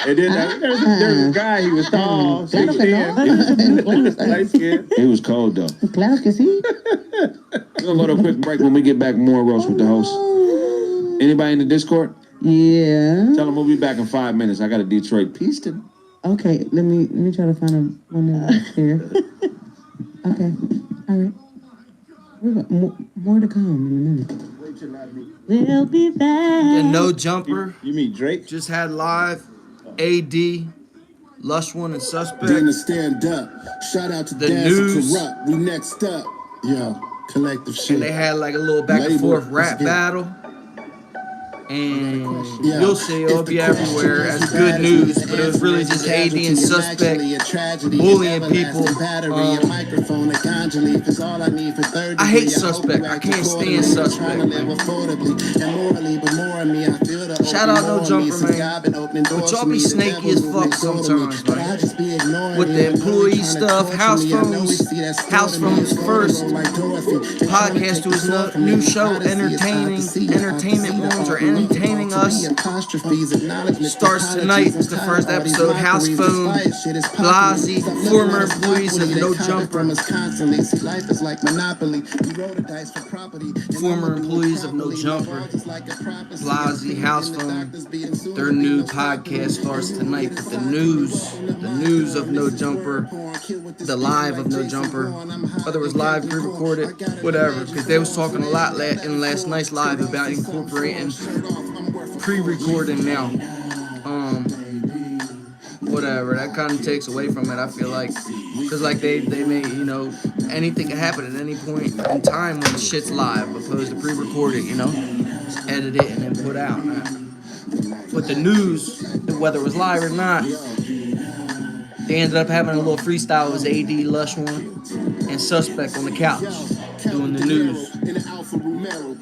And then there's a guy, he was tall, 6'10". Light skin. It was cold, though. Claro que sí. We're going to go to a quick break. When we get back, more roast with the host. Anybody in the Discord? Yeah. Tell them we'll be back in 5 minutes. I got a Detroit piece to... Okay, let me try to find one that's here. Okay, all right. We got more to come in a minute. We'll be back. And No Jumper. You mean Drake? Just had live. AD, Lush One, and Suspect. Didn't stand up. Shout out to The Dance News. Corrupt. We next up. Yo, collective shit. And they had like a little back and forth rap battle. And you'll see it'll be everywhere as good news, but it was really just AD and Suspect bullying people. I hate Suspect. I can't stand Suspect, man. Shout out No Jumper, man. But y'all be snaky as fuck sometimes, man. With the employee stuff, house phones first. Podcast to his new show, Entertainment Ones or Entertaining Us. Starts tonight. It's the first episode. House phone, Blasi, former employees of No Jumper. Former employees of No Jumper, Blasi, House Phone. Their new podcast starts tonight. But the news of No Jumper, the live of No Jumper, whether it was live, pre-recorded, whatever, because they was talking a lot in last night's live about incorporating pre-recording now. Whatever, that kind of takes away from it, I feel like, because like they may, anything can happen at any point in time when shit's live, opposed to pre-recorded, just edit it and then put out, man. But the news, whether it was live or not, they ended up having a little freestyle. It was AD, Lush One, and Suspect on the couch doing the news.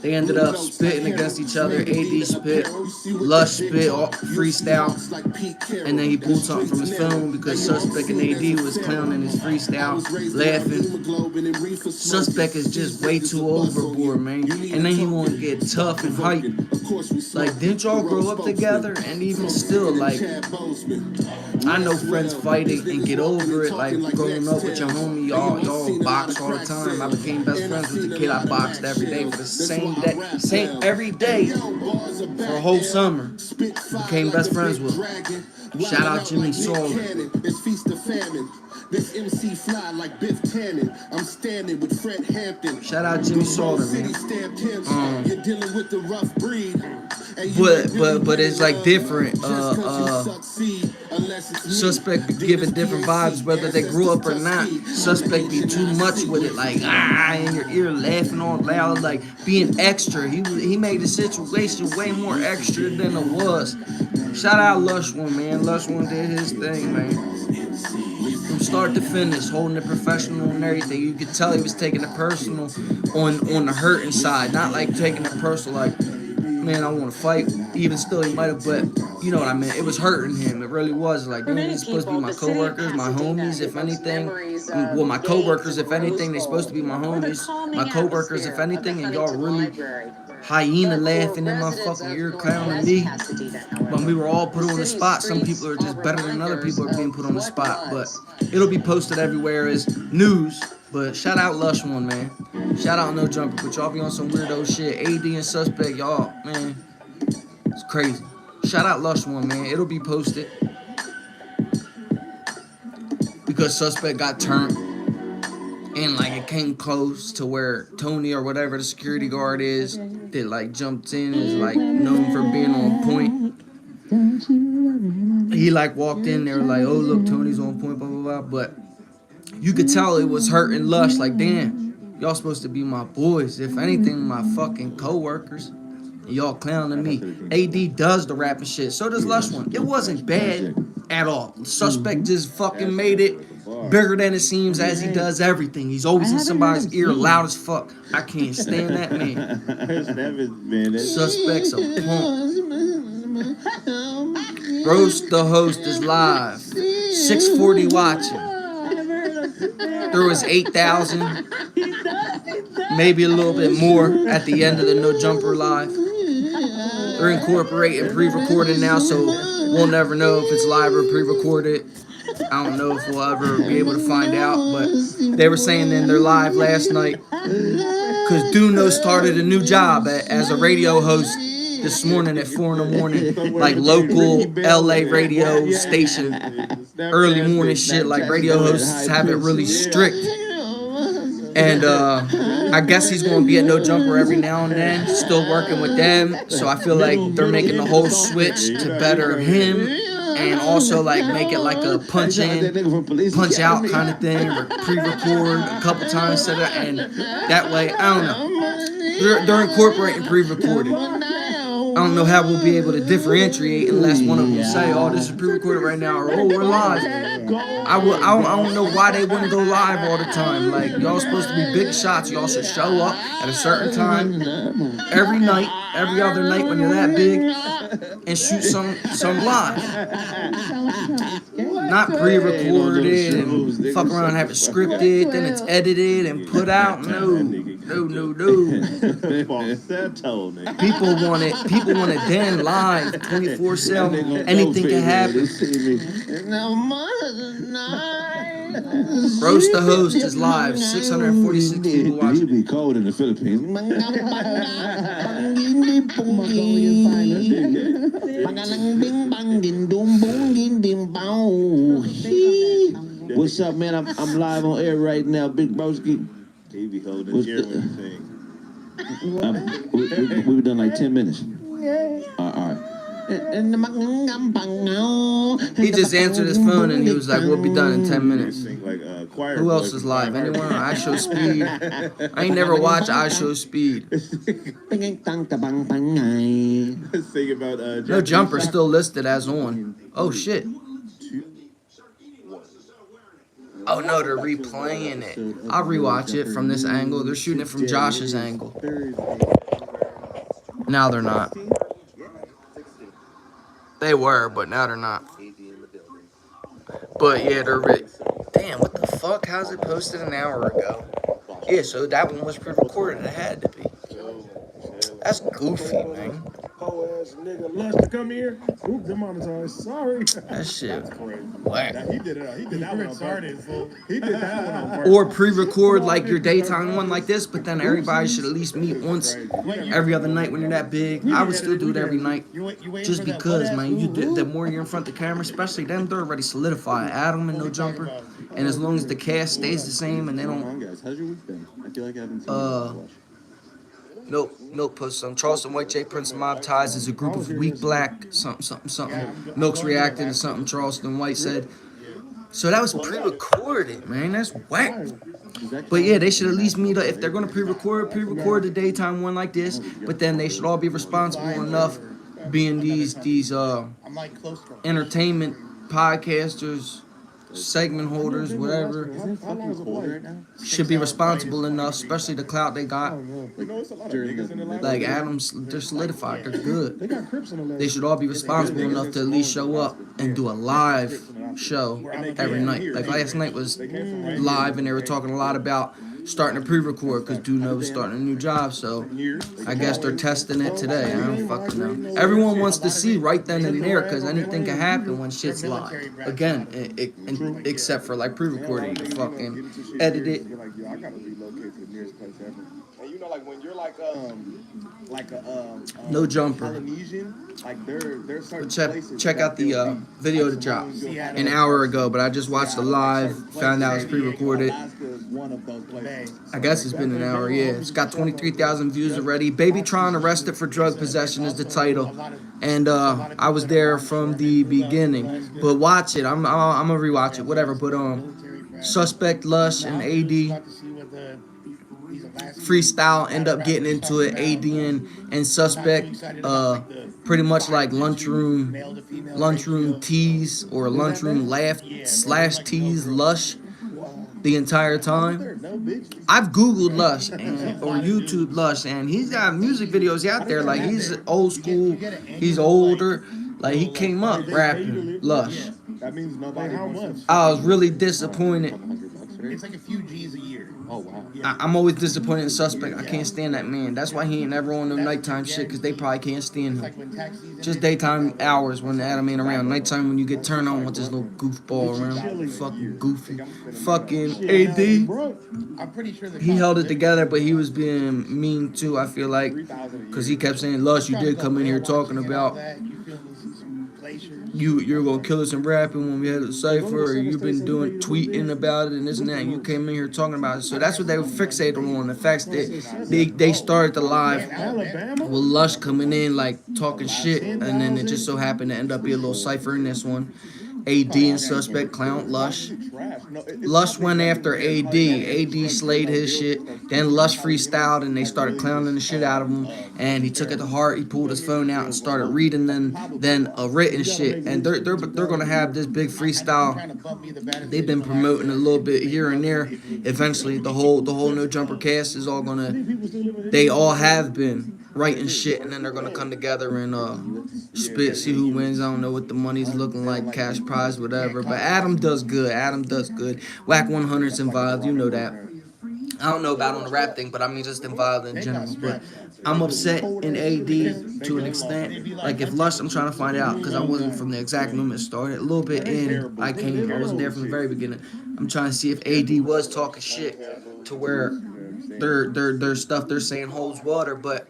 They ended up spitting against each other. AD spit, Lush spit, freestyle, and then he pulled something from his phone because Suspect and AD was clowning his freestyle, laughing. Suspect is just way too overboard, man. And then he want to get tough and hype. Like, didn't y'all grow up together? And even still, like, I know friends fighting and get over it. Like, growing up with your homie, y'all box all the time. I became best friends with the kid I boxed every day for the same day, every day for a whole summer. Became best friends with him. Shout out Jimmy Sawyer. This MC fly like Biff Tannen. I'm standing with Fred Hampton. Shout out Jimmy Sawyer, man. You're dealing with the rough breed. But it's like different. Suspect be giving different vibes whether they grew up or not. Suspect be too much with it, like in your ear, laughing all loud, like being extra. He made the situation way more extra than it was. Shout out Lush One, man. Lush One did his thing, man. From start to finish, holding it professional and everything. You could tell he was taking it personal on the hurting side, not like taking it personal like, man, I want to fight. Even still, he might have, but you know what I meant. It was hurting him. It really was. Like, dude, he's supposed to be my coworkers, my homies, if anything. Well, my coworkers, if anything, they're supposed to be my homies. My coworkers, if anything, and y'all really hyena laughing in my fucking ear, clowning me. When we were all put on the spot, some people are just better than other people are being put on the spot. But it'll be posted everywhere as news. But shout out Lush One, man. Shout out No Jumper. But y'all be on some weirdo shit. AD and Suspect, y'all, man. It's crazy. Shout out Lush One, man. It'll be posted. Because Suspect got turned. And like it came close to where Tony or whatever the security guard is that like jumped in is like known for being on point. He like walked in there like, oh look, Tony's on point, blah blah blah. But you could tell it was hurting Lush. Like, damn, y'all supposed to be my boys. If anything, my fucking co-workers. Y'all clowning me. AD does the rapping shit. So does Lush One. It wasn't bad at all. Suspect just fucking made it bigger than it seems as he does everything. He's always in somebody's ear loud as fuck. I can't stand that man. Suspect's a punk. Roast the Host is live. 640 watching. There was 8,000. Maybe a little bit more at the end of the No Jumper live. They're incorporating pre-recording now, so We'll never know if it's live or pre-recorded. I don't know if we'll ever be able to find out, but they were saying in their live last night, because Duno started a new job as a radio host this morning at 4 in the morning, like local LA radio station, early morning shit, like radio hosts have it really strict. And I guess he's going to be at No Jumper every now and then, still working with them. So I feel like they're making the whole switch to better him and also like make it like a punch in, punch out kind of thing, or pre-record a couple times, and that way, I don't know. They're incorporating pre-recorded. I don't know how we'll be able to differentiate unless one of them say, "Oh, this is pre-recorded right now," or "Oh, we're live." I don't know why they wouldn't go live all the time. Like, y'all supposed to be big shots. Y'all should show up at a certain time every night, every other night when you're that big, and shoot some live. Not pre-recorded and fuck around and have it scripted, then it's edited and put out. No. People want it then live, 24/7. Anything can happen. Roast the Host is live. 646 people watching. It be cold in the Philippines. What's up, man? I'm live on air right now, Big Broski. He be holding here when you sing. We've done like 10 minutes. All right. He just answered his phone and he was like, "We'll be done in 10 minutes." Sing like choir. Who else is live? Anyone? I Show Speed. I ain't never watched I Show Speed. Sing about No Jumper still listed as on. Oh shit. Oh no, they're replaying it. I'll rewatch it from this angle. They're shooting it from Josh's angle. Now they're not. They were, but now they're not. But yeah, they're damn, what the fuck? How's it posted an hour ago? Yeah, so that one was pre-recorded. It had to be. That's goofy, man. Nigga lust to come here. Oop, demonetized. Sorry. That shit. Whack. He did that one on purpose. He did that one on purpose. Or pre-record like your daytime one like this, but then everybody should at least meet once every other night when you're that big. I would still do it every night, just because, man. You do, the more you're in front of the camera, especially them, they're already solidified. Adam and No Jumper, and as long as the cast stays the same and they don't. How's your week been? I feel like I haven't seen Milk post some. Charleston White J Prince Mob Ties is a group of weak black something. Milk's reacting to something Charleston White said. So that was pre-recorded, man. That's whack. But yeah, they should at least meet up. If they're gonna pre-record the daytime one like this. But then they should all be responsible enough, being these entertainment podcasters, segment holders, whatever, should be responsible enough, especially the clout they got. Like Adams, they're solidified, they're good. They should all be responsible enough to at least show up and do a live show every night. Like last night was live, and they were talking a lot about starting to pre-record because Duno was starting a new job, so I guess they're testing it today. I don't fucking know. Everyone wants to see right then and there because anything can happen when shit's live. Again, except for like pre-recording, you can fucking edit it. You're like, yo, I gotta relocate to the nearest place ever. And you know, like when you're like No Jumper. Polynesian, like they're certain Check out the video that dropped an hour ago, but I just watched the live, found out it's pre-recorded. I guess it's been an hour, yeah. It's got 23,000 views already. Babytron Arrested for Drug Possession is the title. And I was there from the beginning. But watch it. I'm gonna rewatch it, whatever. But Suspect, Lush, and AD freestyle end up getting into it. AD and Suspect pretty much like lunchroom tease or lunchroom laugh / tease Lush the entire time. I've Googled Lush or YouTube Lush, and he's got music videos out there. Like he's old school, he's older. Like he came up rapping Lush. That means nobody. I was really disappointed It's like a few G's a year. Oh wow. I'm always disappointed in Suspect. I can't stand that man. That's why he ain't never on no nighttime shit, because they probably can't stand him. Just daytime hours when Adam ain't around. Nighttime when you get turned on with this little goofball around. Fucking goofy. Fucking AD. I'm pretty sure He held it together, but he was being mean too, I feel like. Because he kept saying, Lush, you did come in here talking about you're gonna kill us in rapping when we had a cipher, or you've been doing tweeting about it and this and that, and you came in here talking about it. So that's what they were fixated on, the fact that they started the live with Lush coming in like talking shit, and then it just so happened to end up being a little cipher in this one. AD and Suspect clown Lush. Lush went after AD. AD slayed his shit. Then Lush freestyled and they started clowning the shit out of him. And he took it to heart. He pulled his phone out and started reading then written shit. And they're gonna have this big freestyle. They've been promoting a little bit here and there. Eventually, the whole No Jumper cast is all gonna. They all have been writing shit, and then they're gonna come together and spit, see who wins. I don't know what the money's looking like, cash prize, whatever. But Adam does good. Adam does good. Whack 100's involved, you know that. I don't know about on the rap thing, but I mean just involved in general. But I'm upset in AD to an extent. Like if Lush, I'm trying to find out because I wasn't from the exact moment it started. A little bit in, I wasn't there from the very beginning. I'm trying to see if AD was talking shit to where their stuff they're saying holds water, but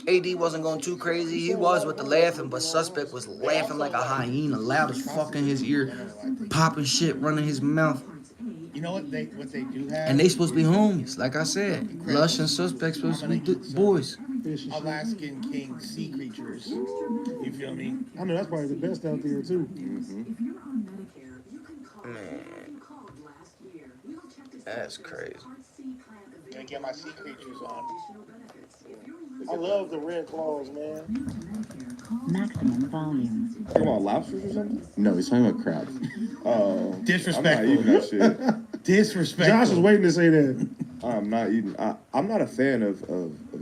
AD wasn't going too crazy. He was with the laughing, but Suspect was laughing like a hyena, loud as fuck in his ear, popping shit, running his mouth. You know what they do have? And they supposed to be homies, like I said. Lush and Suspect supposed to be boys. Alaskan king sea creatures. You feel me? I know that's probably the best out there too. Man, that's crazy. Gonna get my sea creatures on. I love the red claws, man. Maximum volume. Talking about lobsters or something? No, he's talking about crabs. Oh, Disrespectful. I'm not eating that shit. Disrespectful. Josh was waiting to say that. I'm not eating. I'm not a fan of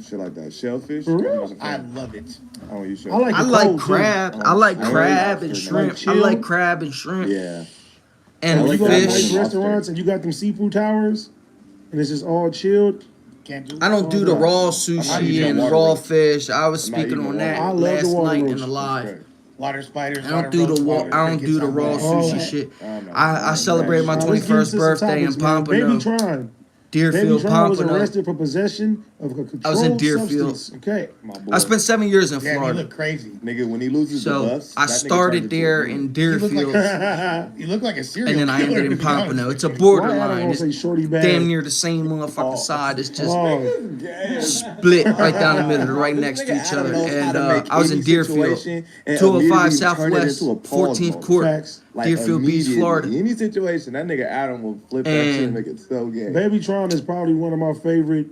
shit like that. Shellfish. For real? I love it. I don't eat shellfish. I like crab. I like crab and shrimp. I like crab and shrimp. Yeah. And You go to nice fish. restaurants and you got them seafood towers, and it's just all chilled. Can't do. I don't do the raw sushi and raw fish. I was speaking on that last night in the live. Water spiders. I don't do the raw sushi shit. I celebrated my 21st birthday in Pompano. Baby Tron. Deerfield, Baby Tron was Pompano. arrested for possession of a controlled I was in Deerfield. substance. Okay. I spent 7 years in Yeah, you Florida. look crazy. Nigga, when he loses the So bus, I started there in Deerfield, You look like a serial and then I killer, ended in to be honest Pompano. with It's a you. borderline. Say It's shorty bag. damn near the same motherfucking side. It's just Oh, split right down the middle, right next to each other. And I was in Deerfield, 205 Southwest, 14th Court, facts. Deerfield Beach, Florida. Any situation, that nigga Adam will flip that shit and make it so gay. Baby Tron is probably one of my favorite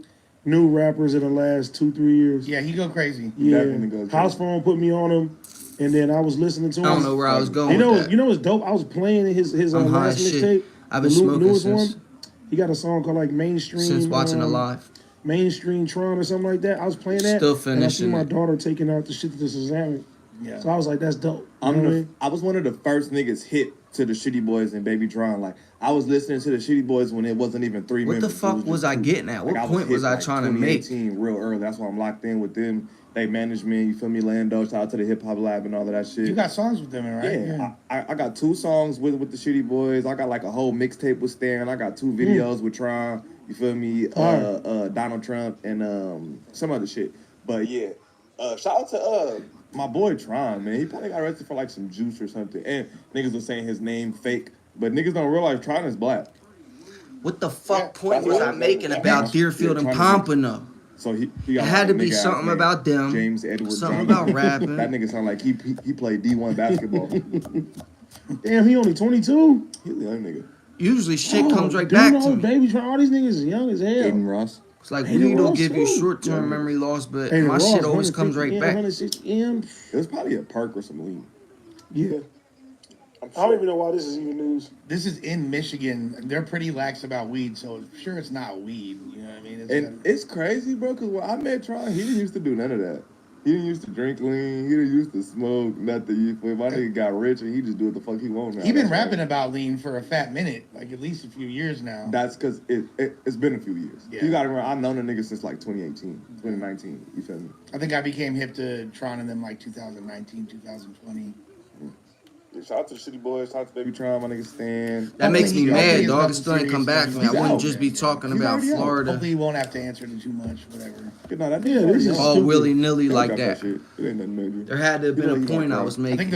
new rappers in the last 2-3 years. Yeah, he go crazy. Yeah. Definitely goes crazy. House phone put me on him, and then I was listening to him. I don't know where I was going You know, with that. You know what's dope? I was playing his I'm high last as shit. mixtape. I've been the smoking newest since one. He got a song called like Mainstream. watching the live. Mainstream Tron or something like that. I was playing that. Still and I see finishing my it. daughter taking out the shit to the Shazam. Yeah. So I was like, that's dope. You know what I mean? I was one of the first niggas hit to the Shitty Boys and Baby Tron. Like, I was listening to the Shitty Boys when it wasn't even 3 What members. the fuck was I getting at? What point was I trying to make? 2018 real early. That's why I'm locked in with them. They management, you feel me, Lando, shout out to the Hip Hop Lab and all of that shit. You got songs with them, right? Yeah, I got 2 songs with the Shitty Boys. I got like a whole mixtape with Stan. I got 2 videos with Tron. You feel me? Donald Trump and some other shit. But yeah, shout out to my boy Tron, man. He probably got arrested for like some juice or something. And niggas were saying his name fake, but niggas don't realize Tron is black. What the fuck point was I making about Deerfield and Pompano? So he It got had to like a be nigga out something named about them. James Edward Something Johnson. about rapping. That nigga sound like he played D1 basketball. Damn, he only 22. He a young nigga. Usually shit comes right dude, back no, to me. Baby Tron, all these niggas is young as hell. Aiden Ross. It's like Aiden weed will Ross give you too. short-term memory loss, but Aiden my Ross, shit always comes 150 right back. 160 M. It was probably a perk or some lean. Yeah. I don't even know why this is even news. This is in Michigan. They're pretty lax about weed, so I'm sure it's not weed. You know what I mean? And it's crazy, bro, because when I met Tron, he didn't used to do none of that. He didn't used to drink lean. He didn't used to smoke nothing. You feel? My nigga got rich and he just do what the fuck he want now. He been rapping about lean for a fat minute, like at least a few years now. That's because it's been a few years. Yeah. You got to remember, I've known the nigga since like 2018, 2019. You feel me? I think I became hip to Tron in them like 2019, 2020. Yeah, shout out to the Shitty Boys. Shout out to Baby Tron, my nigga Stan. That makes me Hopefully mad, he's dog. got It some still ain't come serious back to me. I news. wouldn't out. just be talking He's about already out. Florida Hopefully he won't have to answer to too much, whatever. No, that Yeah, this is all stupid. willy-nilly They like got that. shit. It ain't nothing major. There had to have You been know a he gonna point I cry. was I think making.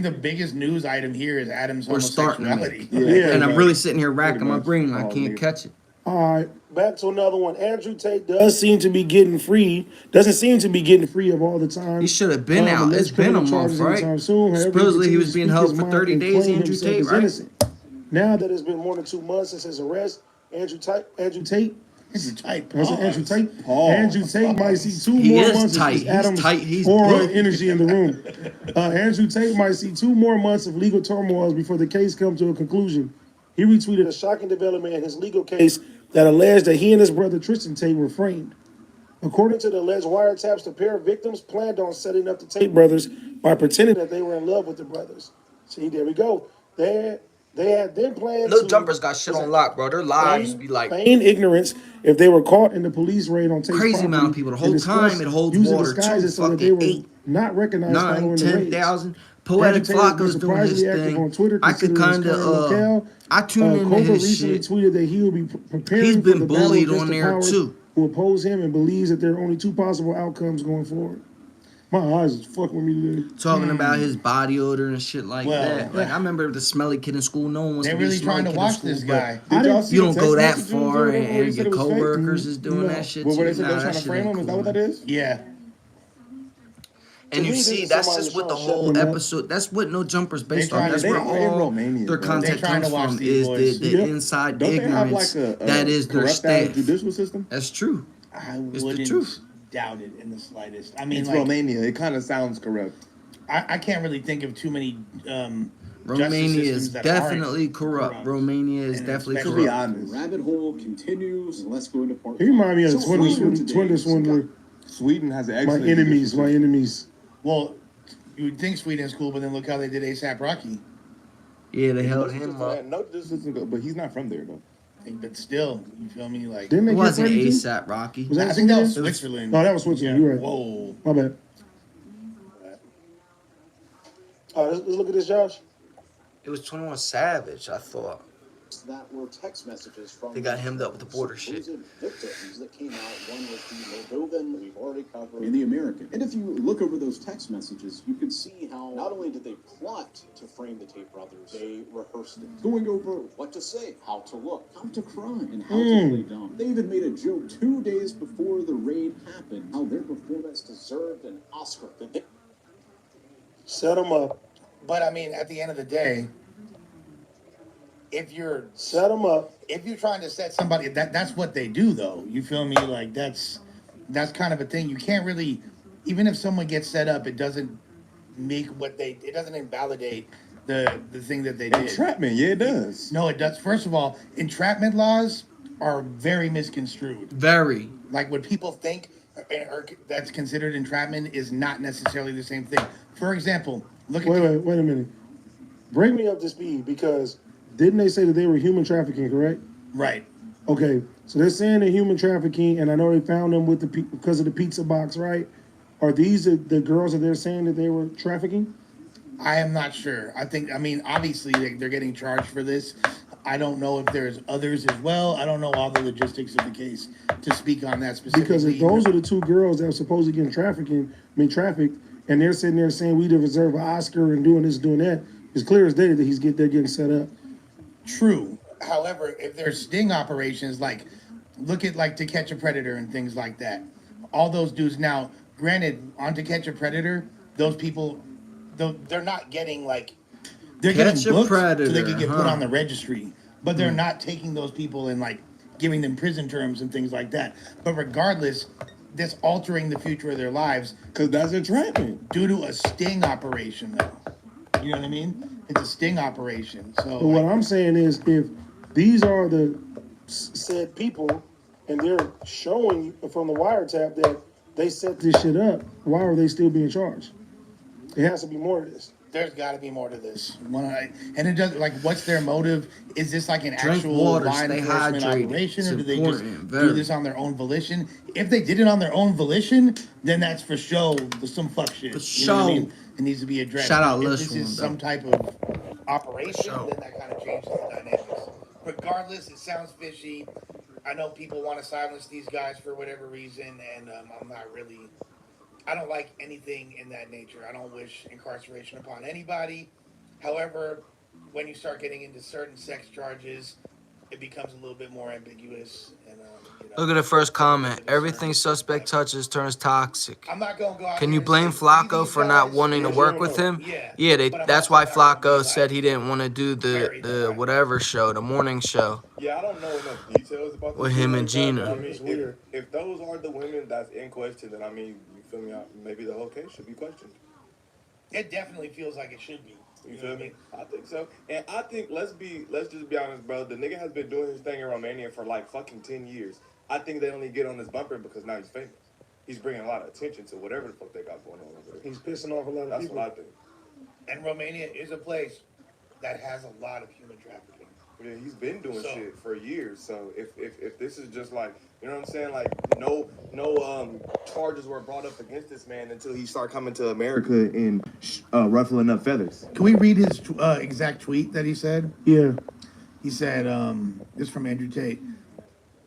the biggest news item here is Adam's We're starting homosexuality. Yeah. And I'm really sitting here racking Pretty my much. brain. I Oh, can't nigga. catch it. All right, back to another one. Andrew Tate does seem to be getting free. Doesn't seem to be getting free of all the time. He should have been out. alleged It's been a criminal month, charges right? anytime soon. However, Supposedly he was continues to being speak held his for mind 30 and days, claim Andrew himself Tate, as right? innocent. Now that it's been more than 2 months since his arrest, Andrew Tate. Andrew Tate. I said Andrew Tate. Pause. Andrew Tate might see 2 He more is months tight. of He's Adam's tight. He's aura booked. and energy in the room. Andrew Tate might see 2 more months of legal turmoil before the case comes to a conclusion. He retweeted a shocking development in his legal case that alleged that he and his brother Tristan Tate were framed. According to the alleged wiretaps, the pair of victims planned on setting up the Tate brothers by pretending that they were in love with the brothers. See, there we go. They had then planned Little to Jumpers got shit on lock, bro. Their lives be like feign ignorance if they were caught in the police raid on Tate's crazy property amount of people. The whole and discussed time it holds using water, too. disguises so that they Fucking were 8, not recognized 9, following the raids. 10,000. Poetic Andrew Tate has Flocka's been doing his surprisingly active on thing. Twitter, I could considering his kind current locale. of, I tune into Cobra his recently shit. tweeted that he will be preparing He's for been the battle bullied against on the there, powers too. who oppose him and believes that there are only 2 possible outcomes going forward. My eyes is fucking with me today. Talking about his body odor and shit like Well, that. Like, I remember the smelly kid in school. No one wants They're to be a really smelly trying to kid in watch school, this but guy. Did y'all see you the don't text go that messages or far whatever and where he said your it was fake? coworkers is doing No. that shit Well, too. where they said Nah, they're that trying to shit frame ain't him, is that cool. what that is? Yeah. And To you me, see, this is that's somebody just what the trying to shut whole them up. episode. That's what No Jumpers based trying on. to- That's they where are in all Romania, their bro. content They trying comes to watch from. these Is boys. the Yep. inside Don't they have like ignorance a that is their corrupt ass staff. judicial system? That's true. I It's the wouldn't truth. doubt it in the slightest. I mean, It's like, Romania. It kind of sounds corrupt. I can't really think of too many justice Romania is systems that definitely aren't corrupt. Romania is And definitely especially- To be corrupt. honest, Rabbit hole continues. Let's go into part. He remind me of the So Swindler, earlier today, Swindler, Swindler. Sweden has an My excellent enemies, judicial my system. enemies. Well, you would think Sweden's cool, but then look how they did ASAP Rocky. Yeah, they held No him judicial up. system, no judicial system, but he's not from there though. But still, you feel me? Like, Didn't It they get wasn't Freddie too? ASAP Rocky. Was that I think that was Sweden? Switzerland. No, that was Switzerland. You're right. Whoa. My bad. Let's look at this, Josh. It was 21 Savage, I thought. that were text messages from They got hemmed up with the border shit. supposed victims that came out. One was the Moldovan, we've already covered, and the American. And if you look over those text messages, you can see how not only did they plot to frame the Tate brothers, they rehearsed it, going over what to say, how to look, how to cry, and how to play dumb. They even made a joke 2 days before the raid happened, how their performance deserved an Oscar. Set them up. But I mean, at the end of the day, if you're Set them up. if you're trying to set somebody, that's what they do, though. You feel me? Like that's kind of a thing. You can't really, even if someone gets set up, it doesn't make it doesn't invalidate the thing that they did. Entrapment, yeah, it does. No, it does. First of all, entrapment laws are very misconstrued. Very. Like what people think that's considered entrapment is not necessarily the same thing. For example, look at Wait a minute. Bring me up to speed because didn't they say that they were human trafficking, correct? right. Okay, so they're saying they're human trafficking, and I know they found them with because of the pizza box, right? Are these the girls that they're saying that they were trafficking? I am not sure. I mean, obviously they're getting charged for this. I don't know if there's others as well. I don't know all the logistics of the case to speak on that specifically. Because if those are the two girls that were supposed to get trafficked, and they're sitting there saying we deserve an Oscar and doing this, doing that, it's clear as day that they're getting set up. True. However, if there's sting operations, like look at like To Catch a Predator and things like that, all those dudes. Now, granted, on To Catch a Predator, those people, they're not getting like they're Catch getting a booked Predator, so they can get put huh? on the registry, but they're not taking those people and like giving them prison terms and things like that. But regardless, that's altering the future of their lives Because that's entrapment. due to a sting operation, though. You know what I mean? It's a sting operation. So But what I'm saying is, if these are the said people, and they're showing from the wiretap that they set this shit up. Why are they still being charged? It has to be more to this. There's got to be more to this. And it does like, what's their motive? Is this like an Drink actual water, law stay enforcement hydrated. operation, It's or do they just important, do very. this on their own volition? If they did it on their own volition, then that's for sure some fuck shit. You know what I mean? It needs to be addressed. Shout out If Lush this for him, is though. some type of operation, Sure. then that kind of changes the dynamics. Regardless, it sounds fishy. I know people want to silence these guys for whatever reason, and I'm not really. I don't like anything in that nature. I don't wish incarceration upon anybody. However, when you start getting into certain sex charges, it becomes a little bit more ambiguous. And Look at the first comment. Everything suspect touches turns toxic. I'm not gonna go out Can there you and blame say, Flacco "These for not guys," wanting to Yeah, work sure. with him? Yeah, Yeah, but I'm that's also why not gonna be Flacco like said he didn't want to do very the direct. whatever show, the morning show. Yeah, I don't know enough details about With this him shit and like that, but Gina. I mean, It's weird. if those are the women that's in question, then I mean, you feel me? Maybe the whole case should be questioned. It definitely feels like it should be. You feel me? I think so. And I think let's just be honest, bro. The nigga has been doing his thing in Romania for like fucking 10 years. I think they only get on his bumper because now he's famous. He's bringing a lot of attention to whatever the fuck they got going on over there. He's pissing off a lot of That's people. what I think. And Romania is a place that has a lot of human trafficking. Yeah, he's been doing So- shit for years. So if this is just like, you know what I'm saying, like no charges were brought up against this man until he started coming to America and ruffling up feathers. Can we read his exact tweet that he said? Yeah. He said, this is from Andrew Tate.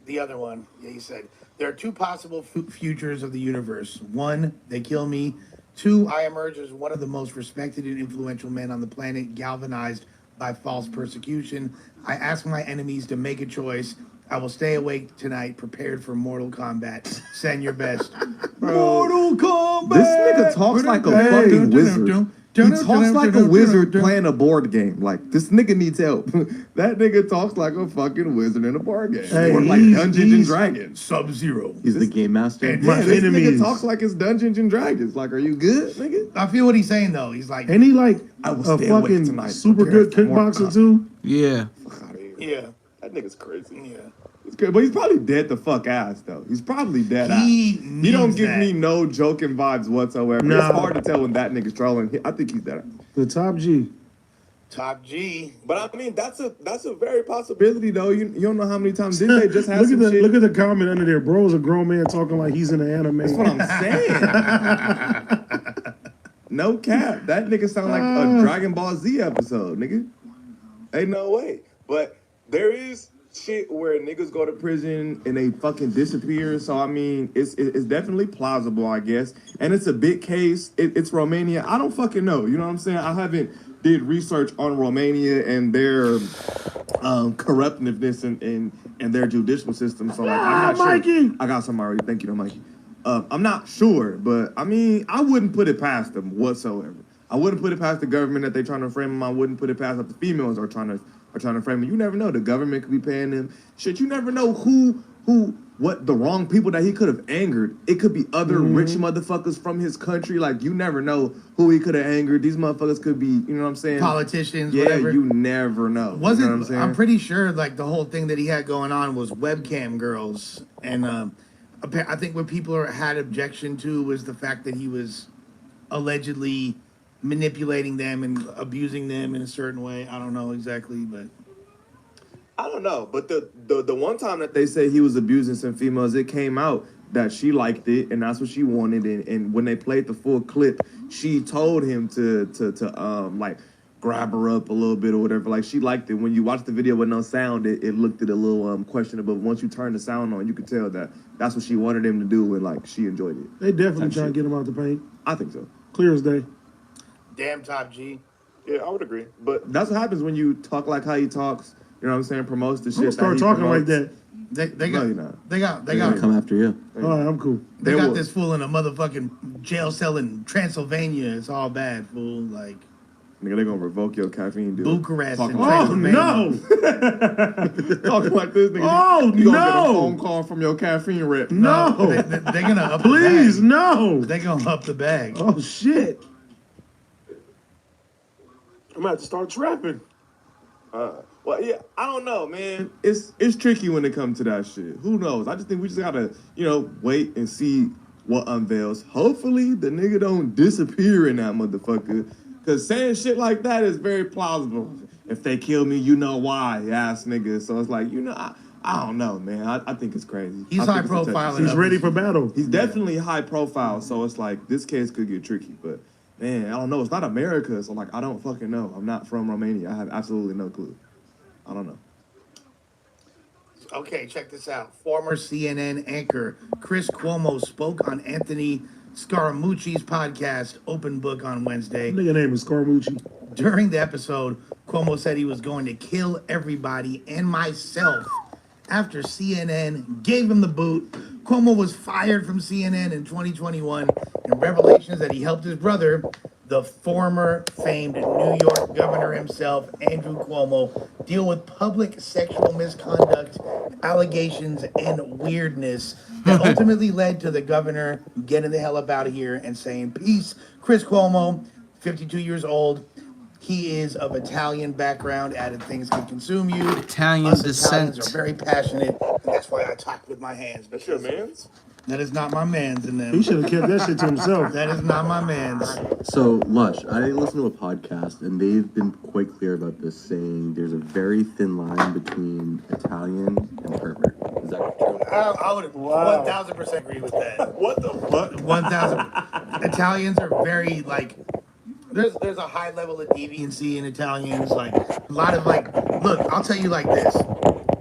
The other one, yeah, he said, there are two possible futures of the universe. One, they kill me. Two, I emerge as one of the most respected and influential men on the planet, galvanized by false persecution. I ask my enemies to make a choice. I will stay awake tonight, prepared for Mortal Kombat. Send your best. Mortal Kombat! This nigga talks like a fucking wizard. He talks like a wizard playing a board game. Like, this nigga needs help. That nigga talks like a fucking wizard in a board game. Hey, or like Dungeons and Dragons. Sub-Zero. He's the game master. And My Yeah, this enemies. nigga talks like it's Dungeons and Dragons. Like, are you good, nigga? I feel what he's saying, though. He's like, Ain't he like I will a stay awake fucking tonight, super good prepared for more kickboxer too? Yeah. Fuck outta here. yeah, That nigga's crazy. yeah. It's good, but he's probably dead the fuck ass though. He's probably dead He ass. He don't needs give that. me no joking vibes whatsoever. Nah. It's hard to tell when that nigga's trolling. I think he's dead ass. The top G. Top G. But I mean, that's a very possibility though. You don't know how many times didn't they just have Look at some the shit? look at the comment under there. Bro's a grown man talking like he's in an anime. That's what I'm saying. No cap. That nigga sound like a Dragon Ball Z episode, nigga. Ain't no way. But there is shit where niggas go to prison and they fucking disappear. So I mean, it's definitely plausible, I guess. And it's a big case. It's Romania. I don't fucking know. You know what I'm saying? I haven't did research on Romania and their corruptiveness in their judicial system. So like, I'm not Mikey! sure. I got some already. Thank you, though, Mikey. I'm not sure, but I mean, I wouldn't put it past them whatsoever. I wouldn't put it past the government that they're trying to frame them. I wouldn't put it past that the females are trying to frame them. You never know. The government could be paying them. Shit, you never know what the wrong people that he could have angered. It could be other rich motherfuckers from his country. Like, you never know who he could have angered. These motherfuckers could be, you know what I'm saying? Politicians, Yeah, whatever. you never know. Wasn't you know what I'm saying? I'm pretty sure like the whole thing that he had going on was webcam girls, and I think what people had objection to was the fact that he was allegedly manipulating them and abusing them in a certain way. I don't know exactly, but I don't know, but the one time that they say he was abusing some females, it came out that she liked it and that's what she wanted. And when they played the full clip, she told him to like grab her up a little bit or whatever. Like, she liked it. When you watch the video with no sound, it looked at a little questionable. But once you turn the sound on, you could tell that that's what she wanted him to do and like she enjoyed it. They definitely Type trying to shit. get him out the paint. I think so. Clear as day. damn Top G. Yeah, I would agree. But that's what happens when you talk like how he talks. You know what I'm saying? Promotes the shit. I'm gonna start talking like that. They No, got you're not. they got They're gonna come after you. All right, I'm cool. they They got will. this fool in a motherfucking jail cell in Transylvania. It's all bad, fool. Like Nigga, they gonna revoke your caffeine deal. Bucharest Talking and Oh like, Transylvania. no! talking like this, nigga. Oh, you gonna get a no! phone call from your caffeine rep. No! They're gonna up Please, the bag. no! They're gonna up the bag. Oh shit! I'm gonna have to start trapping. Well, yeah, I don't know, man. It's tricky when it comes to that shit. Who knows? I just think we just gotta, wait and see what unveils. Hopefully, the nigga don't disappear in that motherfucker. Because saying shit like that is very plausible. If they kill me, you know why, ass nigga. So it's like, I don't know, man. I think it's crazy. He's I think high it's a touchy profile. subject. He's ready for battle. He's definitely high profile, so it's like this case could get tricky. But man, I don't know. It's not America, so like I don't fucking know. I'm not from Romania. I have absolutely no clue. I don't know. Okay, check this out. Former CNN anchor Chris Cuomo spoke on Anthony Scaramucci's podcast, Open Book, on Wednesday. Nigga name is Scaramucci. During the episode, Cuomo said he was going to kill everybody and myself after CNN gave him the boot. Cuomo was fired from CNN in 2021, and revelations that he helped his brother, the former famed New York governor himself, Andrew Cuomo, deal with public sexual misconduct, allegations, and weirdness that ultimately led to the governor getting the hell up out of here and saying peace. Chris Cuomo, 52 years old. He is of Italian background, added things can consume you. Italian Us descent. Italians are very passionate, and that's why I talk with my hands. That's your man's? That is not my man's in He them. should have kept that shit to himself. That is not my man's. So, Lush, I listen to a podcast, and they've been quite clear about this, saying there's a very thin line between Italian and pervert. Is that true? I would 1,000% agree with that. What the fuck? 1,000. Italians are very, like, there's a high level of deviancy in Italians. Like, a lot of, like, look, I'll tell you like this.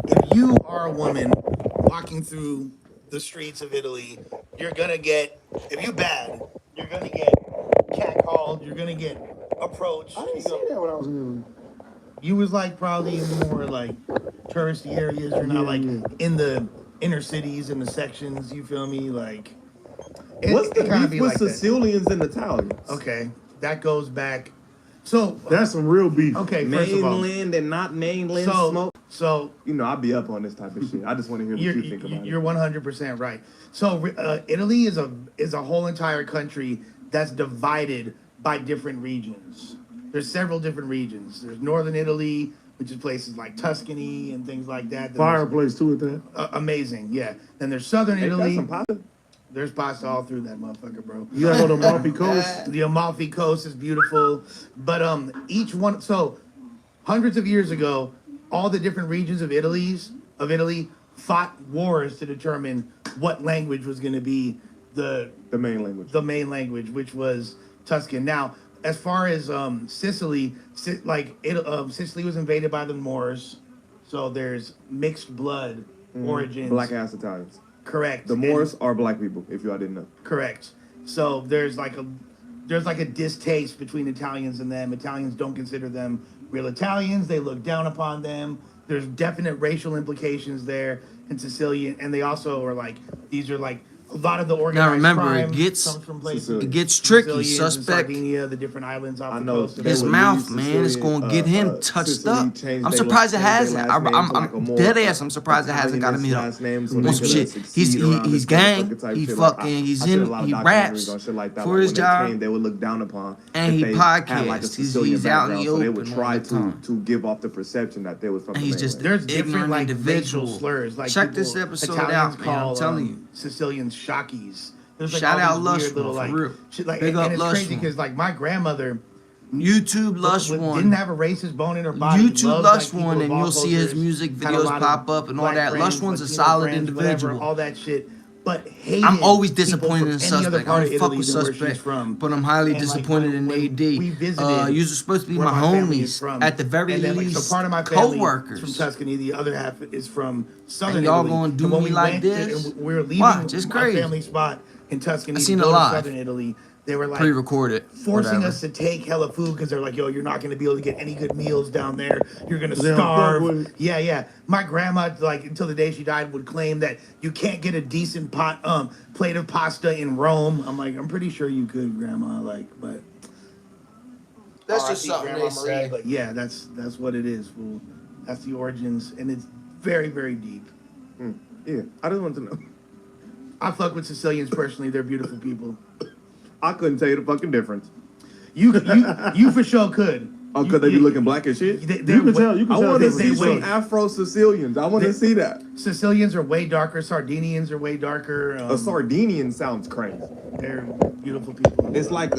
If you are a woman walking through the streets of Italy, you're gonna get, if you bad, you're gonna get catcalled, you're gonna get approached. I didn't see that when I was in Italy. You was like probably in more like touristy areas. You're not like in the inner cities and the sections. You feel me? Like, What's the kinda beef with like that. Sicilians and Italians? Okay, that goes back. So That's some real beef. okay, first of all, Mainland and not mainland so smoke. so You know, I'll be up on this type of shit. I just want to hear what you think about you're it. 100% right. So Italy is a whole entire country that's divided by different regions. There's several different regions. There's northern Italy, which is places like Tuscany and things like that. Then Fireplace too with that. amazing, yeah. Then there's southern Ain't that Italy. some pasta? There's pasta all through that motherfucker, bro. You gotta go to Amalfi Coast. The Amalfi Coast is beautiful, but each one. So hundreds of years ago, all the different regions of Italy fought wars to determine what language was going to be the main language. the main language, which was Tuscan. Now, as far as Sicily, Sicily was invaded by the Moors, so there's mixed blood origins. Black ass Italians. Correct. The And- Moors are black people, if y'all didn't know. Correct. So there's like a distaste between Italians and them. Italians don't consider them real Italians. They look down upon them. There's definite racial implications there in Sicilian, and they also are like, these are like a lot of the organized remember, crime it gets- comes from places. Sicily. It gets tricky. Sicilians and Suspect. Sardinia, the different islands off I the know coast. they His would mouth, leave man, it's Sicilian, gonna get him touched Sicily up. changed I'm their surprised it last hasn't. name to like I'm a more dead ass. I'm surprised it hasn't got him hit up. Italian-esque last name so On they some could shit. succeed He's around he's this gang. motherfucker type He shit. Like, fucking. He's I seen a in. lot of He documentaries raps on shit like that. for Like, his when they job. came, they would look down upon. And if he they had, like, a podcasts. Sicilian He's out in background, the so they would open try all the time. to give off the perception that they was from And the he's just mainland. There's different ignorant like individual. racial slurs. Like Check people, this episode Italians out, man. I'm call, telling you. Sicilians shockies. There's like Shout all out these Lush weird little One, like for real. shit, like, Big and up it's Lush crazy One. because like my grandmother YouTube Lush didn't One. have a racist bone in her body. YouTube Loved, Lush people One, of and all you'll see his cultures, music had a videos lot of pop up and all black that. friends, Lush One's a Latino solid friends, individual. whatever, all that shit. But hated I'm always people disappointed from in any Suspect. other I part don't of fuck Italy with than where Suspect, she's from. but I'm highly And, like, disappointed when in we AD. visited You're supposed to be where my family is homies. from. At the very And then, like, least, so part of my family co-workers. is from Tuscany. The other half is from southern And y'all Italy. gonna do And when me we like went this? and we were leaving Watch, it's my crazy. family spot in Tuscany I seen to it go to live. southern Italy. They were like Pre-recorded. forcing whatever. us to take hella food because they're like, yo, you're not going to be able to get any good meals down there. You're going to They don't fuck starve. with it. Yeah. My grandma, like, until the day she died, would claim that you can't get a decent plate of pasta in Rome. I'm like, I'm pretty sure you could, Grandma. Like, but That's just R.I.P. something Grandma they Marie, say. But yeah, that's what it is. Fool. That's the origins, and it's very, very deep. Yeah, I just want to know. I fuck with Sicilians personally. They're beautiful people. I couldn't tell you the fucking difference. You for sure could. Oh, because they be looking black as shit? They, You can tell. You can I tell. want to they see way- some Afro-Sicilians. I want to see that. Sicilians are way darker. Sardinians are way darker. A Sardinian sounds crazy. They're beautiful people. It's like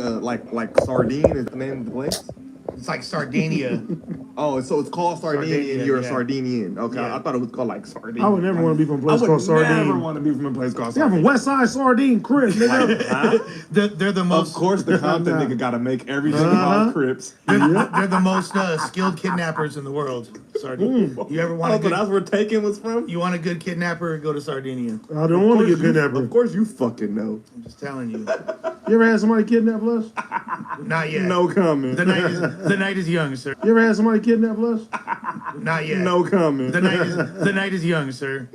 Sardine is the name of the place? It's like Sardinia. Oh, so it's called Sardinia, Sardinia, and you're yeah. a Sardinian. Okay, Yeah. I thought it was called like Sardine. I would never want to be from a place called I would Sardine. never want to be from a place called Yeah, Sardine. from West Side Sardine, Chris. Nigga. Huh? They're the Of most. course, the Compton Nah. nigga got to make everything Uh-huh. about Crips. They're the most skilled kidnappers in the world. Sardinia. You ever want Oh, a so good? that's where Taken was from? You want a good kidnapper? Go to Sardinia. I don't want to get Of kidnapped. course you fucking know. I'm just telling you. You ever had somebody kidnap us? Not yet. No comment. The night is young, sir. You ever had somebody kidnap us? Not yet. No comment. The night is young, sir.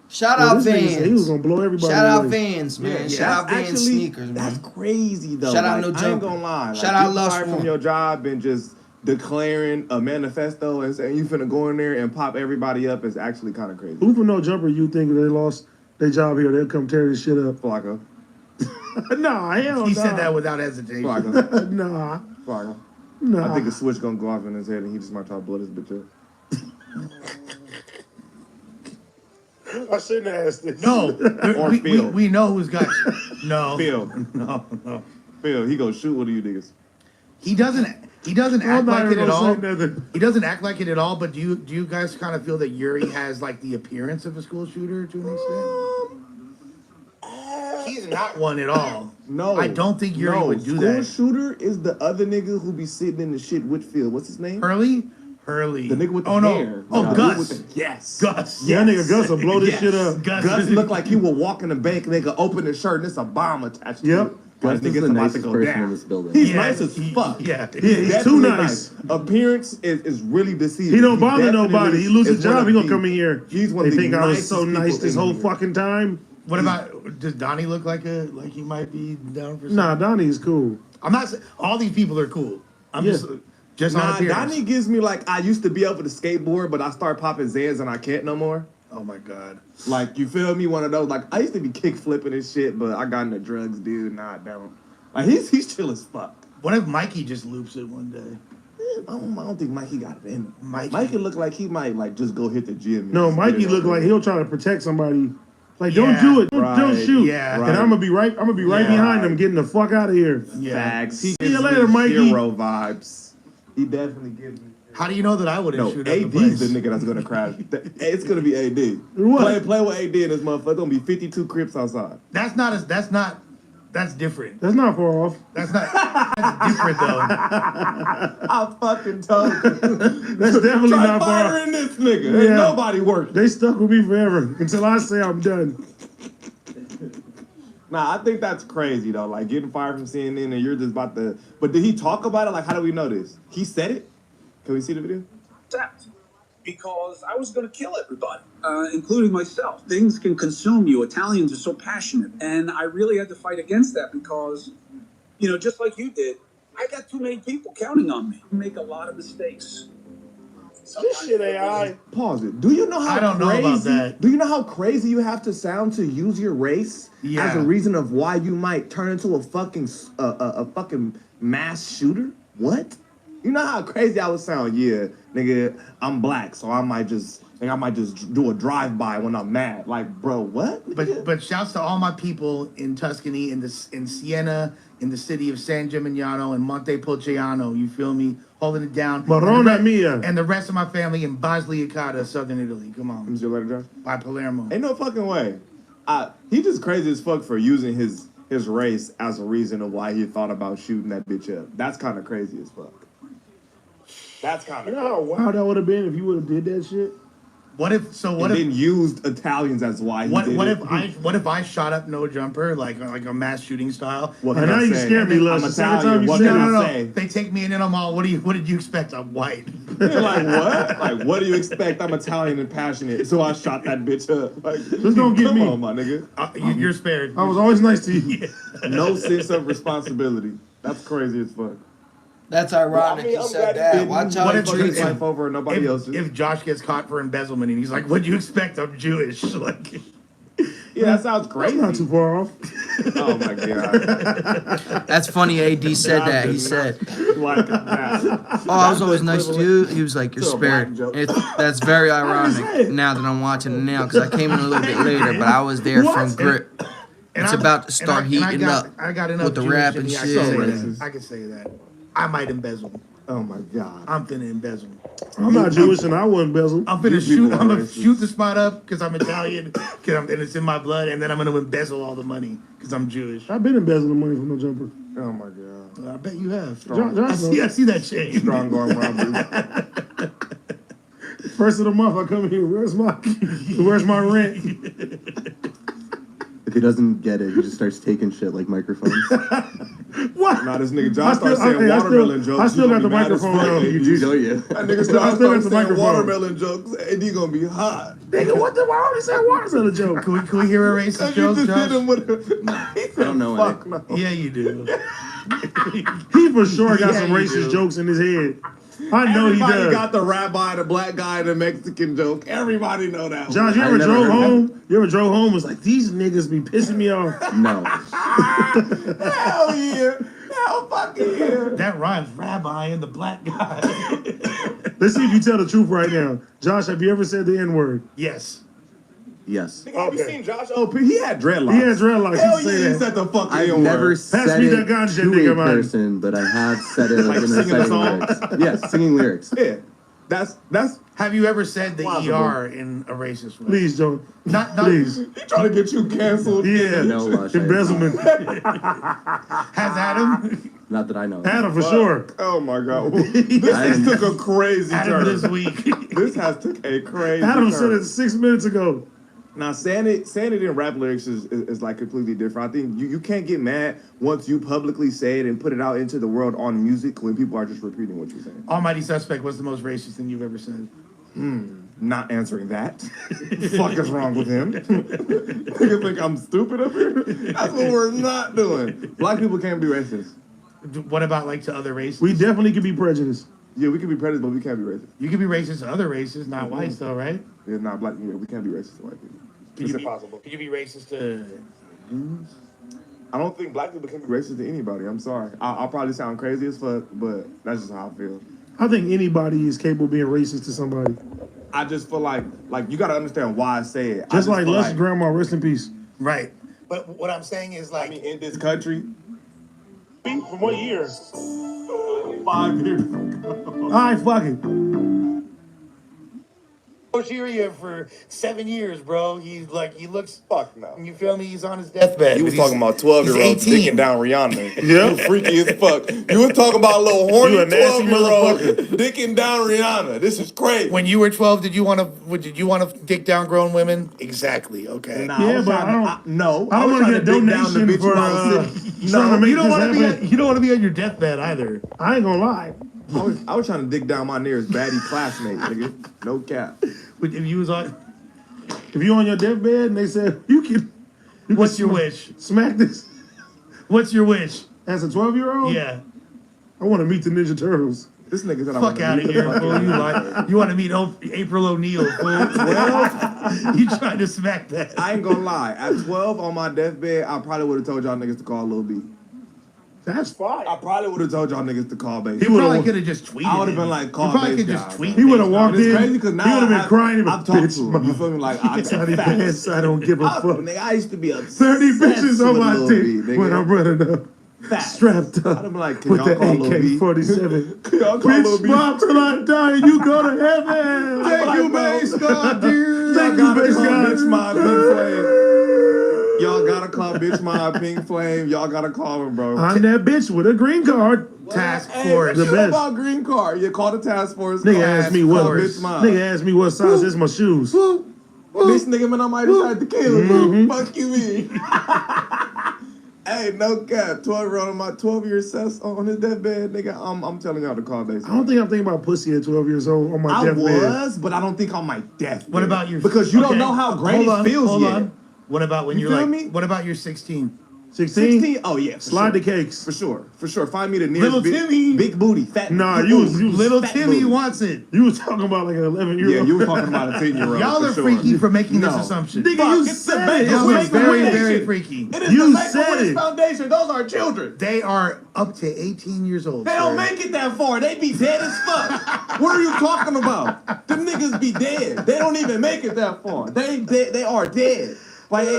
Shout Well, out this nigga said he was Vans. gonna blow everybody Shout out away. Vans, man. Yeah, Shout out that's Vans actually- sneakers, That's man. crazy though. Shout out Like, No I ain't Jumper. gonna lie. Shout Like, out you Lush fired One. from your job and just declaring a manifesto and saying you finna go in there and pop everybody up is actually kind of crazy. Who for no jumper you think if they lost their job here, they'll come tear this shit up? Flacco. Nah, hell He nah. said that without hesitation. Flacco. Nah, Flacco. nah. I think a switch gonna go off in his head and he just might try to blow this bitch up. I shouldn't have asked this. No, Or we Phil. know who's got. No, Phil. no. Phil, he gonna shoot one of you niggas. He doesn't I'm act not like even it at all. gonna say nothing. He doesn't act like it at all. But do you guys kind of feel that Yuri has like the appearance of a school shooter to an extent? He's not one at all. No. I don't think Yuri would do School that. shooter is the other nigga who be sitting in the shit with Phil. What's his name? Hurley. The nigga with the oh hair. no! Oh, The dude Gus. with the- yes. Gus. Yeah, nigga Gus will blow this shit up. Gus looked like he would walk in the bank and they could open his shirt and it's a bomb attached to Yep. it. Gus Like, is nigga, the it's about to nicest go person down. in this building. He's Yeah, nice as fuck. Yeah. Yeah, he's too Definitely nice. Appearance is really deceiving. He don't bother definitely nobody. He lose his is one job, of he gonna the- come in here. He's one They of the think I was so nicest nice people this in whole here. fucking time. What about does Donnie look like he might be down for? Nah, something? Donnie's cool. I'm not. All these people are cool. I'm Yeah. just on Nah, appearance. Donnie gives me like I used to be able to skateboard, but I start popping Zans and I can't no more. Oh my god. Like, you feel me? One of those. Like, I used to be kick flipping and shit, but I got into drugs, dude. Nah, I don't. Like, he's chill as fuck. What if Mikey just loops it one day? I don't think Mikey got it in him. Mikey. Mikey look like he might like just go hit the gym. No, and Mikey get it look over like with. he'll try to protect somebody. Like, don't Yeah, do it. Don't right, shoot. yeah. And I'm gonna be right Yeah. behind him, getting the fuck out of here. Yeah. Facts. He See you gives later, me Mikey. Hero vibes. He definitely gives me. How do you know that I wouldn't No, shoot up the AD's place? the nigga that's gonna crash. It's gonna be AD. What? Play with AD in this motherfucker. It's gonna be 52 Crips outside. That's different. That's not far off. That's different though. I fucking told you. That's definitely Try not far off. firing this nigga. Ain't Yeah. nobody working. They stuck with me forever until I say I'm done. Nah, I think that's crazy though. Like getting fired from CNN and you're just about to. But did he talk about it? Like, how do we know this? He said it. Can we see the video? Accept, because I was going to kill everybody, including myself. Things can consume you. Italians are so passionate, and I really had to fight against that because, you know, just like you did, I got too many people counting on me. I make a lot of mistakes. This shit AI. Pause it. Do you know how I don't know crazy? about that. Do you know how crazy you have to sound to use your race Yeah. as a reason of why you might turn into a fucking mass shooter? What? You know how crazy I would sound? Yeah, nigga, I'm black, so I might just do a drive-by when I'm mad. Like, bro, what? But shouts to all my people in Tuscany, in Siena, in the city of San Gimignano, and Montepulciano. You feel me? Holding it down. Marona mia. And the rest of my family in Basilicata, southern Italy. Come on. Is your letter, Josh? By Palermo. Ain't no fucking way. He just crazy as fuck for using his race as a reason of why he thought about shooting that bitch up. That's kind of crazy as fuck. That's kind You of. know how wild that would have been if you would have did that shit? What if Then used Italians as why he what did it. what if I shot up No Jumper like a mass shooting style? What I can know you say? scared me, Les. I'm The second Italian. time you What said can it. No. I say? They take me in and I'm all, what did you expect? I'm white. You're like, what? Like, what do you expect? I'm Italian and passionate, so I shot that bitch up. Like, Just don't get come me. on, my nigga. You're spared. I was always nice to you. No sense of responsibility. That's crazy as fuck. That's ironic. I mean, you I'm said glad he that. didn't Watch What out, if fuck treat his him. life over and nobody else's. If Josh gets caught for embezzlement and he's like, what'd you expect? I'm Jewish. Like, Yeah, that sounds That's crazy. not too far off. Oh my god. That's funny. AD said that. He said, Like that. "Oh, I was always nice to you." He was like, "You're To a black spared." joke. That's very say ironic it. now that I'm watching it now because I came in a little bit later, but I was there from grip. It's about to start heating up I got enough with the Jewish rap in and me, shit. I can say racist. that. I can say that. I might embezzle. Oh my god. I'm finna embezzle. I'm not Jewish and I wouldn't bezel. I'm finna You shoot. people I'm are gonna racist. shoot the spot up because I'm Italian, and it's in my blood, and then I'm gonna embezzle all the money because I'm Jewish. I've been embezzling money from no jumper. Oh my god. I bet you have. John, I see that shade. Strong arm robbery. First of the month, I come here. Where's my rent? If he doesn't get it, he just starts taking shit like microphones. What? Nah, this nigga I John still- starts saying hey, I watermelon still- jokes. I still You got the gonna be mad as microphone fuck, on. AD. You do, don't you? That nigga I John still got starts the saying microphone. watermelon jokes. AD gonna be hot. Nigga, what the? Why already say watermelon joke? Can we hear a racist Cause you joke, just hit Josh? him with a... He said, don't know fuck any. no. Yeah, you do. He for sure got Yeah, some you racist do. jokes in his head. I know he Everybody does. got the rabbi, the black guy, the Mexican joke. Everybody know that one. Josh, you I ever never drove heard home? You ever drove home? and Was like, these niggas be pissing me off. No. Hell yeah. Hell fucking yeah. That rhymes, rabbi and the black guy. Let's see if you tell the truth right now. Josh, have you ever said the N word? Yes. Yes. Nigga, have you Okay. seen Josh OP? He had dreadlocks. He had dreadlocks. Hell He say yeah, he that. said the fucking I've N-word. never said me it that ganja, to nigga, a man. person, but I have said it Like in singing a reciting song? lyrics. Yes, singing lyrics. Yeah. That's Have you ever said the Plausible. ER in a racist way? Please, Joe. Not Please. he trying to get you canceled. Yeah. No, Lush, I- Embezzlement. Has Adam? Not that I know. Adam for sure. Oh my god. This took a crazy Adam turn. this week. This has took a crazy Adam turn. said it 6 minutes ago. Now, saying it in rap lyrics is like completely different. I think you can't get mad once you publicly say it and put it out into the world on music when people are just repeating what you're saying. Almighty Suspect, what's the most racist thing you've ever said? Not answering that. Fuck is wrong with him? Nigga think I'm stupid up here? That's what we're not doing. Black people can't be racist. What about like to other races? We definitely could be prejudiced. Yeah, we can be prejudiced, but we can't be racist. You can be racist to other races, not whites though, right? Yeah, not black. Yeah, we can't be racist to white people. It's impossible. Can you be racist to? I don't think black people can be racist to anybody. I'm sorry. I'll probably sound crazy as fuck, but that's just how I feel. I think anybody is capable of being racist to somebody. I just feel like you gotta understand why I say it. I Just like feel Lush's grandma, rest in peace. Right. But what I'm saying is like, I mean, in this country, From what year? 5 years. All right, fuck it. Algeria for 7 years, bro. He looks. Fuck no. You feel me? He's on his deathbed. You was He's- talking about 12-year-olds he's 18. dicking down Rihanna. Yeah. You freaky as fuck. You was talking about a little horny You a nasty 12-year-old motherfucker. dicking down Rihanna. This is crazy. When you were 12, did you want to dick down grown women? Exactly. Okay. Nah, Yeah, I was but trying I to- don't- no. I don't was want to trying get a dick down the donation bitch for when I was sitting- trying to make You don't want this to happen. be. You don't want to be on your deathbed either. I ain't gonna lie. I was trying to dick down my nearest baddie classmate, nigga. No cap. But if you was on, If you on your deathbed and they said you can what's your wish? smack this What's your wish? as a 12-year-old, Yeah. I want to meet the Ninja Turtles. This nigga said I Fuck wanted to out of meet the here, fucking- fool. You want to meet April O'Neil, fool? Well, you trying to smack that? I ain't gonna lie. At 12 on my deathbed, I probably would have told y'all niggas to call Lil B. That's fine. I probably would have told y'all niggas to call baby. He probably could have just tweeted. I would have him. been like, You call probably bass could just guy, tweet. He would have him. walked It's in. crazy because He now would have been I've- crying about I've talked bitch. to him. You feel me? Like, I Tiny facts. pants, I don't give a fuck. Nigga, I used to be obsessed 30 bitches on with my Lil dick B, nigga. when I'm running up. Facts. Strapped I'd up have been like, can with y'all the call Lil B? AK-47. Y'all call Lil Bitch, B? mom till I die and you go to heaven. Thank you, bass God, dude. Thank Y'all you, gotta bass call God. Bitch My Pink Flame. Y'all gotta call Bitch My Pink Flame. Y'all gotta call him, bro. I'm that bitch with a green card. Task Hey, force. The the best. about green card. You call the task force. Nigga call asked me task what. force. Bitch My. Nigga asked me what size is my shoes. This nigga man, I might decide to kill him. Mhm. Fuck you, me. Hey, no cap. 12-year-old on my 12-year sus on his deathbed, nigga. I'm telling y'all to call base. I don't think I'm thinking about pussy at 12 years old on my I deathbed. was, but I don't think on my deathbed. What about your? Because you okay, don't know how great hold it on, feels hold yet. on. What about when You you're feel like? me? What about you're 16? 16? 16? Oh yeah, for Slide sure. the cakes. For sure. Find me the nearest Little Timmy. big booty, fat. Nah, big you booty. was Little fat Timmy booty. wants it. You was talking about like an 11-year-old. Yeah, you were talking about a 10-year-old. Y'all for are sure. freaky for making this No. assumption. Nigga, Fuck, you it's the said it. Make-A-Wish Y'all are very, Foundation. very freaky. It is You the said Make-A-Wish it. Foundation. Those are children. They are up to 18 years old. They don't sir. make it that far. They be dead as fuck. What are you talking about? Them niggas be dead. They don't even make it that far. They are dead by 18,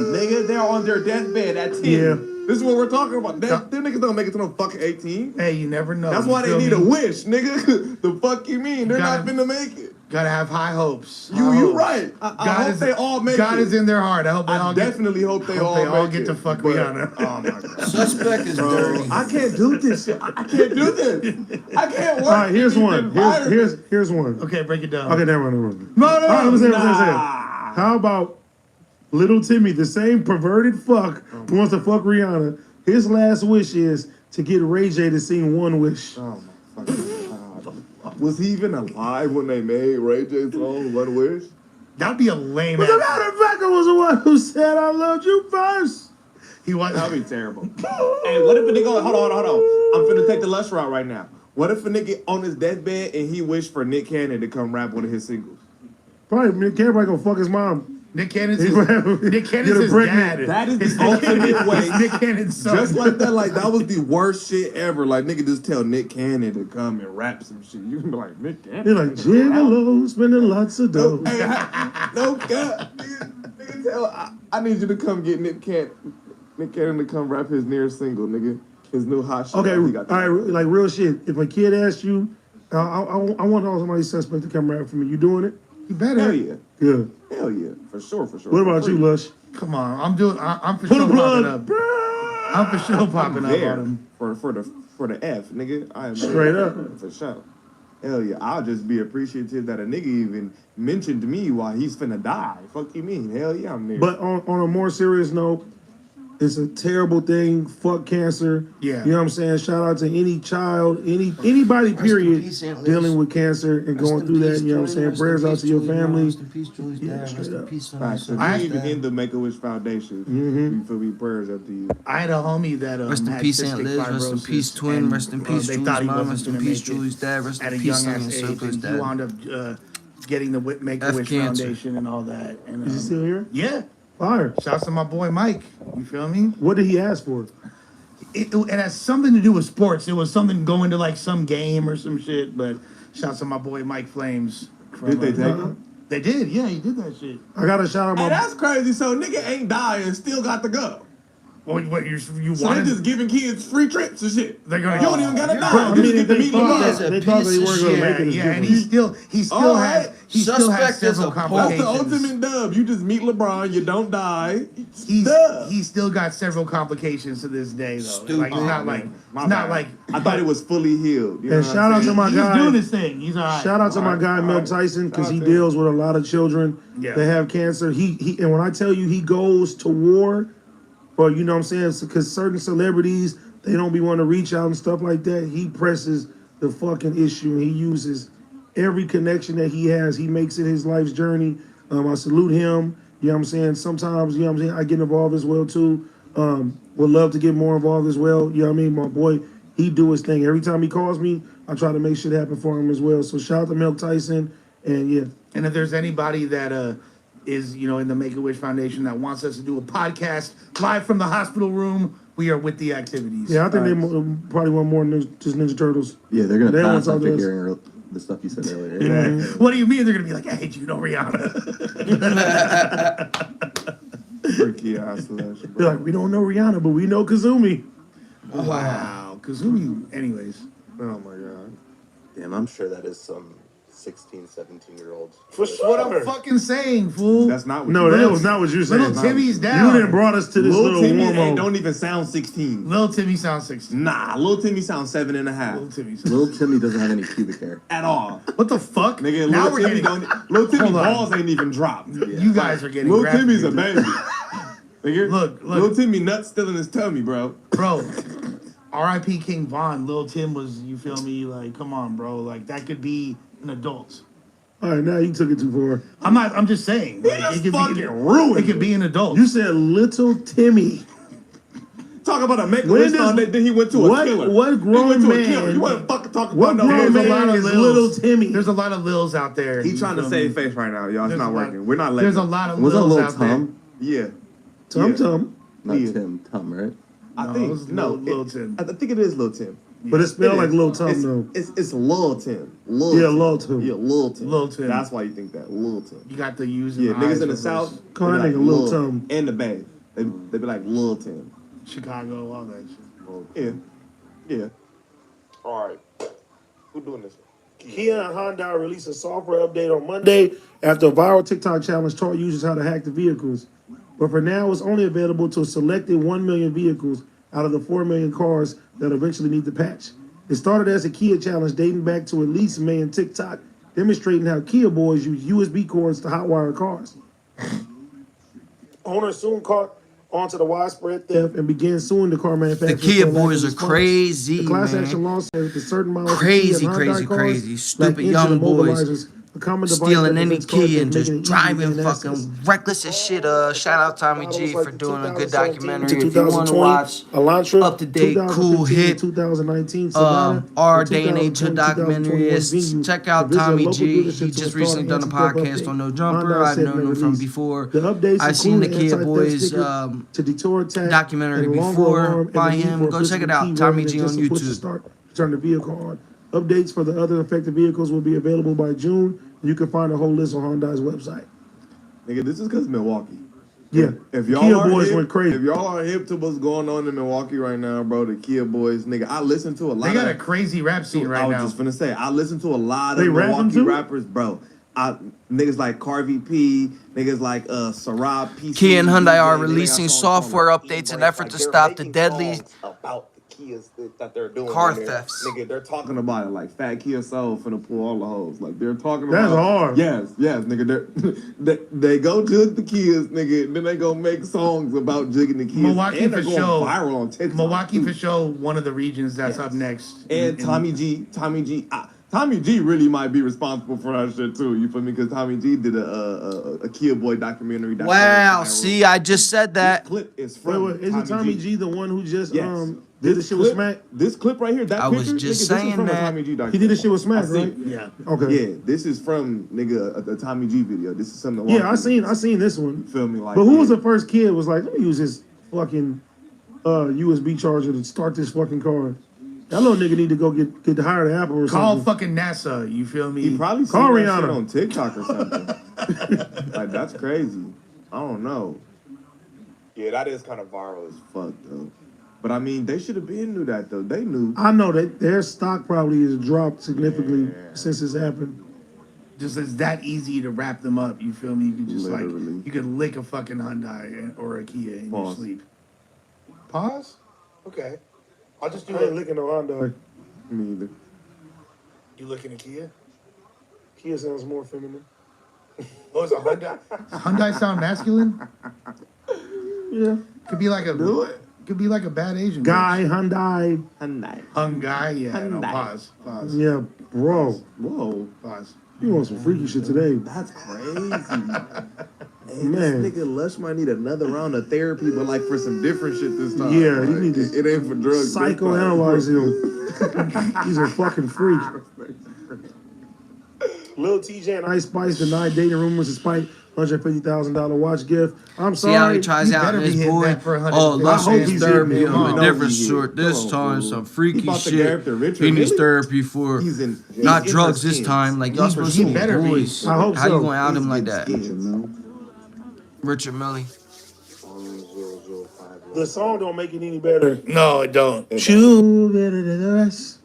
nigga. They are on their deathbed at 10. Yeah. This is what we're talking about. Them niggas don't make it to no fucking 18. Hey, you never know. That's You why they feel need me? a wish, nigga. The fuck you mean? They're not Gotta- finna make it. Gotta have high hopes. You right. I hope is, they all make God it. is in their heart. I hope they all I definitely hope they hope all they all make get it. to fuck But- Rihanna. Oh my god. Suspect is Bro, dirty. I can't do this shit. I can't do this. I can't work. All right, here's in one. this environment. Here's one. Okay, break it down. Okay, never mind. No, All right, let me say it. Nah. How about Little Timmy, the same perverted fuck who wants to fuck Rihanna? His last wish is to get Ray J to sing One Wish. Oh my fucking god. Was he even alive when they made Ray J's song One Wish? That'd be a lame As a ass. matter of fact, I was the one who said I loved you first. He was. That'd be terrible. Hey, what if a nigga, hold on. I'm finna take the lush route right now. What if a nigga on his deathbed and he wished for Nick Cannon to come rap one of his singles? Probably Nick Cannon probably gonna fuck his mom. Nick Cannon's He his, might have- Nick get Cannon's her his pregnant. dad. That is It's the ultimate way. Nick Cannon's son. Just like that was the worst shit ever. Like, nigga just tell Nick Cannon to come and rap some shit. You can be like, Nick Cannon? He's like gigolo, spending lots of dough. Hey, no God. Nigga tell, I need you to come get Nick Cannon to come rap his nearest single, nigga. His new hot shit. Okay, He all got right, like real shit. If a kid asks you, I want somebody suspect to come rap for me. You doing it? You better. Hell yeah. Good. Hell yeah. For sure. What about you, Lush? Come on, I'm for Pull sure the popping plug. up. I'm for sure popping up There. on him. For the F, nigga. I am Straight up. For sure. Hell yeah. I'll just be appreciative that a nigga even mentioned me while he's finna die. Fuck you mean? Hell yeah, I'm there. But on a more serious note, it's a terrible thing. Fuck cancer. Yeah. You know what I'm saying? Shout out to any child, anybody, period, peace, Aunt Liz. dealing with cancer and going through that. You know what I'm saying? Prayers out to your family. Rest in peace, Julie's dad. Rest in peace, Right, so I- you even in the Make-A-Wish Foundation. You feel me? Prayers up to you. I had a homie that Rest in had peace, cystic Aunt Liz. Rest in fibrosis, peace, twin. and, Rest in peace, they Julie's thought he mom. wasn't Rest in gonna peace, make it Julie's dad. Rest at a in young peace, ass Aunt age, Soko's and he dad. wound up getting the Make-A-Wish cancer. Foundation and all that. And, Is he still here? Yeah. Fire. Shouts to my boy Mike. You feel me? What did he ask for? It has something to do with sports. It was something going to like some game or some shit. But shouts to my boy Mike Flames. Did they take him? They did. Yeah, he did that shit. I got to shout out Hey, my. that's crazy. So nigga ain't dying and still got to go. What you So they wanted? just giving kids free trips and shit. They're gonna- You don't even gotta Yeah. die. Bro, I You mean, just if get to they meet thought LeBron. that, they thought they weren't going to make it. It's Yeah, and different. he still All has right. he still has Suspect is several a punk. That's the complications. ultimate dub. You just meet LeBron, you don't die. He's still got several complications to this day though. Stupid. Like it's not like My it's not bad. like I thought it was fully healed. You know And what shout I'm out to saying? my he's guy. doing his thing. He's all right. Shout out to my guy Mel Alright. Tyson because he Shout out to deals with a lot of children Yeah. that have cancer. He and when I tell you he goes to war, or you know what I'm saying, because certain celebrities they don't be wanting to reach out and stuff like that. He presses the fucking issue and he uses every connection that he has. He makes it his life's journey. I salute him. You know what I'm saying? Sometimes, you know what I'm saying, I get involved as well too. Would love to get more involved as well. You know what I mean? My boy, he do his thing. Every time he calls me, I try to make shit happen for him as well. So shout out to Mel Tyson. And yeah. And if there's anybody that is in the Make-A-Wish Foundation that wants us to do a podcast live from the hospital room, we are with the activities. Yeah, I think they probably want more than just Ninja Turtles. Yeah, they're gonna They want pass something after else. hearing the stuff you said earlier. What do you mean? They're gonna be like, hey, do you know Rihanna? Freaky ass selection, They're bro. like, we don't know Rihanna, but we know Kazumi. Wow. Kazumi, anyways. Oh my god. Damn, I'm sure that is some 16, 17-year-old. For What I'm fucking saying, fool. That's not what No, you that said. was not what you said. Little Timmy's You down. didn't brought us to this Lil little Timmy warm don't even sound 16. Lil Timmy sounds 16. Nah, Lil Timmy sounds 7.5 Lil Timmy sounds Little Timmy doesn't have any pubic hair. at all. What the fuck? Nigga, now Lil we're Timmy getting. Lil Timmy Hold on. balls ain't even dropped. You guys are getting. Lil graphic. Timmy's a baby. Nigga, Look. Lil Timmy nuts still in his tummy, bro. Bro. R.I.P. King Von. Lil Tim was. You feel me? Like, come on, bro. Like that could be an adult. All right, now you took it too far. I'm not. I'm just saying. Like, just it fucking could be. ruined It could be an adult. You said little Timmy. Talk about a make a When wish song, does- then he went to a killer. What He went grown to a man? killer. You want to fucking talk What about no grown There's a man lot of is Lils. little Timmy? There's a lot of Lils out there. He you trying to feel save me? face right now, y'all. It's There's not a lot- working. We're not letting There's a him. lot of Was that Lils Lil out there. Tum? Yeah. Tum Yeah. Tum. Not Yeah. Tim, Tum, right? I No, it think was no, Lil Tim. I think it is Lil Tim. But it spelled like is. Lil Tum It's- though. It's Lil Tim. Lil Yeah, Tim. Lil Tim. Yeah, Lil Tim. Lil Tim. That's why you think that. Lil Tim. You got the using. Yeah, the niggas eyes in the reverse. South. Call they that be nigga Lil Tum. And the Bay. They be like Lil Tim. Chicago, all that shit. Yeah. Yeah. All right. Who doing this? Kia and Hyundai released a software update on Monday after a viral TikTok challenge taught users how to hack the vehicles. But for now, it's only available to selected 1 million vehicles out of the 4 million cars that eventually need the patch. It started as a Kia challenge dating back to at least May in TikTok, demonstrating how Kia boys use USB cords to hotwire cars. Owners soon caught onto the widespread theft and began suing the car manufacturer. The Kia for lack of boys are response. crazy, The class man. action law says that certain models of Crazy, Kia and Hyundai crazy, cars crazy. lack Stupid engine young boys immobilizers, a common device stealing that any prevents cars key from and making just it easy to driving gain fucking access. reckless as shit. Shout out Tommy G Models for like the doing a good 2017 documentary. to If you want to 2020 watch Elantra, up-to-date, cool 2015 hit, to 2019 Sonata, our and day and age 2020, documentary 2021 is Venue, check out and visit Tommy local G. dealerships He to just install recently the done a anti-theft podcast update. on No Jumper. Hyundai I've said known in him the from release. before. The updates I've seen the include Kia anti-theft Boys sticker to deter attack documentary and a longer before. alarm and Find the need him. for a Go check it physical out. key Tommy rather G than on just a push to YouTube. start to turn the vehicle on. Updates for the other affected vehicles will be available by June. You can find a whole list on Hyundai's website. Nigga, this is because Milwaukee. Yeah, If y'all Kia are boys hip, went crazy. If y'all are hip to what's going on in Milwaukee right now, bro, the Kia boys, nigga, I listen to a lot They got of a crazy rap scene I right was now. just finna say, I listen to a lot They of rapping Milwaukee too? rappers, bro. Niggas like Carvey P, niggas like Sarab PC. Kia and Hyundai are they got releasing songs called, software like, updates in E-Break. effort Like, to they're stop the making deadly songs about the Kias that they're doing. car in there. thefts. Nigga, they're talking about it like Fat Kia Soul finna pull all the hoes. Like they're talking That's about hard. Yes, nigga. They go jig the Kias, nigga, then they go make songs about jigging the Kias. Milwaukee and they're for going sure. viral on TikTok. Milwaukee too. for sure, one of the regions that's up next. And Tommy G. Tommy G really might be responsible for that shit too. You feel me? Because Tommy G did a Kia Boy documentary. that Wow, went viral. see, I just said that. This clip is from Wait, isn't Tommy G the one who just Yes. did the shit with Smack? This clip right here, that I was picture, just nigga, this is saying from that. a Tommy G He documentary. did the shit with Smack, I see. right? Yeah. Okay. Yeah, this is from nigga a Tommy G video. This is something. Yeah, I seen this one. Feel me? Like, But who was yeah. the first kid was like, let me use this fucking USB charger to start this fucking car? That little nigga need to go get hired at Apple or Call something. fucking NASA. You feel me? He probably seen Call that Rihanna. shit on TikTok or something. Like that's crazy. I don't know. Yeah, that is kind of viral as fuck though. But I mean, they should have been knew that though. They knew. I know that their stock probably has dropped significantly since this happened. Just it's that easy to wrap them up. You feel me? You could just Literally. like you could lick a fucking Hyundai or a Kia in your Pause. sleep. Pause. Okay. I'll just do I ain't it. licking no Honda. Me either. You looking at Kia? Kia sounds more feminine. Oh, it's a Hyundai. Hyundai sound masculine? Yeah. Could be like a could be like a bad Asian Guy, Hyundai. Hyundai. Hyundai. Yeah. No, Hyundai. pause. Pause. Yeah, bro. Whoa, Pause. You want some freaky shit today. that's crazy. Hey, Man. this nigga Lush might need another round of therapy, but like for some different shit this time. Yeah, like, you need to it ain't for drugs. this time. Psychoanalyze him. He's a fucking freak. Lil TJ and Ice Spice denied dating rumors despite $150,000 watch gift. I'm See how he sorry. tries you out better his be hitting boy. that for $150. Oh, I Lush hope needs he's therapy hitting it. of a No, different he sort is. this Come time. on, Some he freaky about to shit. go after Richard He needs Mille? therapy for He's in. not he's in drugs her this skins. time. Like y'all He- supposed he to be better be. boys. I hope How you so. gonna out him He's like getting that? skins, you know? Richard Mille. The song don't make it any better. No, it don't. You better than the rest.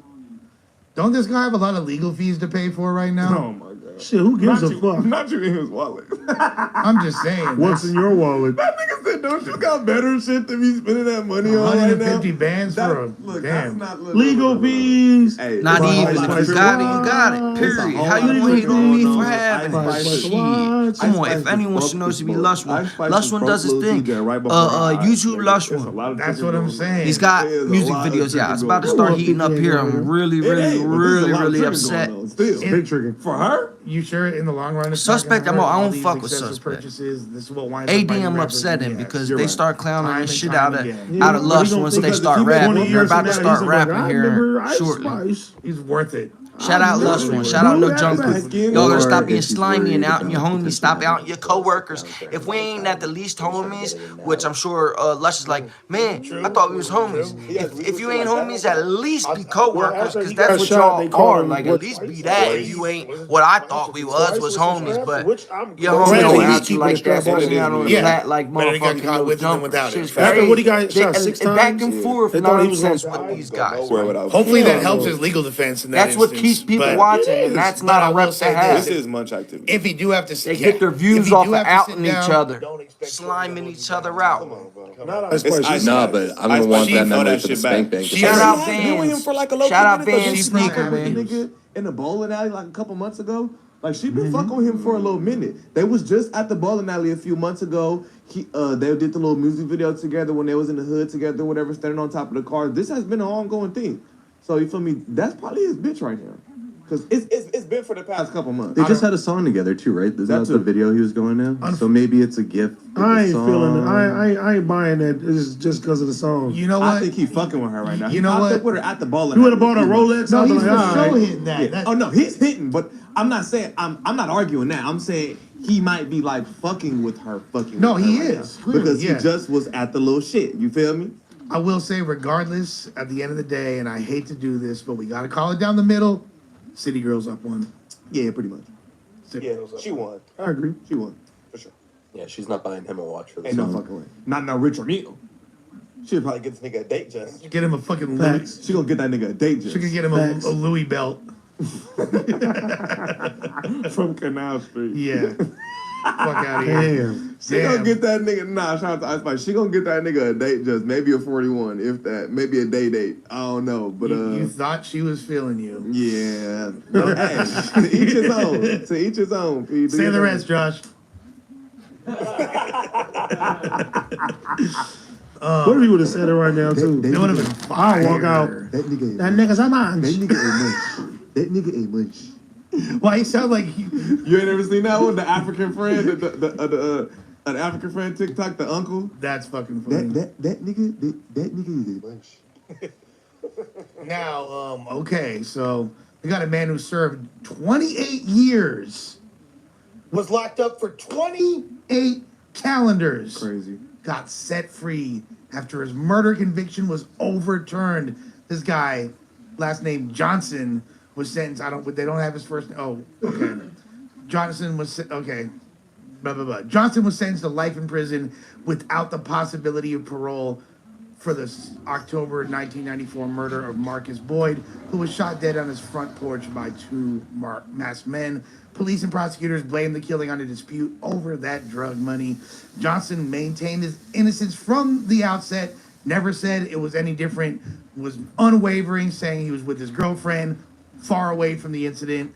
Don't this guy have a lot of legal fees to pay for right now? Oh my god. Shit, who gives Not a you, fuck? not you in his wallet. I'm just saying. What's in your wallet? That nigga said, don't you got better shit to be spending that money on right now? 150 bands That- for a look, damn. that's not Legal fees. Hey, Not Spice, even. If Spice, you got it, you got it. It's a Period. whole How you lot gonna of hate on me going for on. having Ice it? Spice Shit. Watch. Come on, Ice if Spice anyone is should know, it should be broke Lush as One. fuck. Ice Spice Lush is One broke does his little thing. TJ right before our eyes, YouTube nigga. Lush There's a One. lot of That's shit what I'm going on. saying. He's got There's a music lot of videos. shit Yeah, it's going about to on. start Come on, heating up 50 here. ain't I'm going really, It ain't, but there's a lot of really tricking upset. going on still. Big trigger. For her? You sure in the long run? It's Suspect, not gonna I hurt? All don't these fuck with excessive Suspect. Purchases. This is what winds up AD, biting I'm rappers in the upsetting ass. because You're they right. start clowning Time this and shit time out again. of But lust he gonna once think they that start 20 rapping. They're years about from to now, start he's gonna be rapping like, I here remember Ice shortly. Spice. He's worth it. Shout out remember Lust One. it. Shout out No Blue Junk Apple. Crew. Y'all gotta Or stop being if he's slimy and worried out and your about homies. potential Stop out your negatives coworkers. downstairs. If we ain't at the least homies, which I'm sure Lush is like, man, I thought we was homies. If you ain't homies, at least be coworkers, because that's what y'all are. Like, at least be that. If you ain't what I thought we was homies, but your homie Bradley, don't he's act keeping like it strapped that, on. sitting out on the Yeah. flat like Better got motherfucking caught no with it than jumper. without it. Shit's Facts. After what he crazy. got shot 6 And back times, and forth they thought he was nonsense gonna with these guys. Swear without Hopefully that Yeah, helps no. his legal defense in that That's what instance, keeps people but- watching, and that's but not I a will rep to say have. this, This is much activity. If he do have to, They get their if views he off do of have to sit outing each down, other, sliming each other out. Not Ice It's Spice. Ice Nah, Spice. but I'm gonna Ice want Spice, that she throw memory that for the shit spank back. bank. She- Shout out Been with him Vans. for like a low Shout out minute ago. Vans She sneaker, fucking with the man. nigga in the bowling alley like a couple months ago. Like she been fucking with him for a little minute. They was just at the bowling alley a few months ago. They did the little music video together when they was in the hood together, whatever, standing on top of the car. This has been an ongoing thing. So you feel me? That's probably his bitch right now. Cause it's been for the past couple months. They just had a song together too, right? Isn't that That's the a- video he was going in? So maybe it's a gift. I ain't feeling it. I ain't buying that. It's just because of the song. you know I what? think he fucking with her right now. You He know popped what? up with her at the bowling. You would have alley bought a few months. Rolex. No, I'd be he's like, for all sure right. hitting that. Yeah. That- Oh no, he's hitting, but I'm not saying I'm not arguing that. I'm saying he might be like fucking with her, No, with he her right is, now. clearly, because yeah. he just was at the little shit. You feel me? I will say, regardless, at the end of the day, and I hate to do this, but we got to call it down the middle. City Girls up one. Yeah, pretty much. City Yeah, Girls up she one. won. I agree. She won for sure. Yeah, she's not buying him a watch for the Ain't no song. fucking way. Not no rich or meal. She'll probably get this nigga a date just. Get him a fucking Louis. Facts. She gonna get that nigga a date just. She could get him Facts. a Louis belt. from Canal Street. Yeah. Fuck out of here. Damn. She gonna get that nigga. Nah, shout out to Ice Spice. She gonna get that nigga a date just, maybe a 41, if that, maybe a day date. I don't know, but You thought she was feeling you. yeah. No, hey, to each his own. To each his own. P. Do Say your the thing. rest, Josh. What if he would have said it right now too? It would have been I'll fire. walk out. That nigga. That nigga's a man. That nigga a munch. That nigga a munch. Why he sound like he, You ain't ever seen that one? The African friend, the African friend TikTok, the uncle. that's fucking funny. That nigga is a munch. Now, okay, so we got a man who served 28 years, was locked up for 28 calendars. Crazy. Got set free after his murder conviction was overturned. This guy, last name Johnson, was sentenced. They don't have his first. Oh, okay. Johnson was okay. Blah blah blah. Johnson was sentenced to life in prison without the possibility of parole for the October 1994 murder of Marcus Boyd, who was shot dead on his front porch by two masked men. Police and prosecutors blamed the killing on a dispute over that drug money. Johnson maintained his innocence from the outset, never said it was any different, was unwavering, saying he was with his girlfriend, far away from the incident.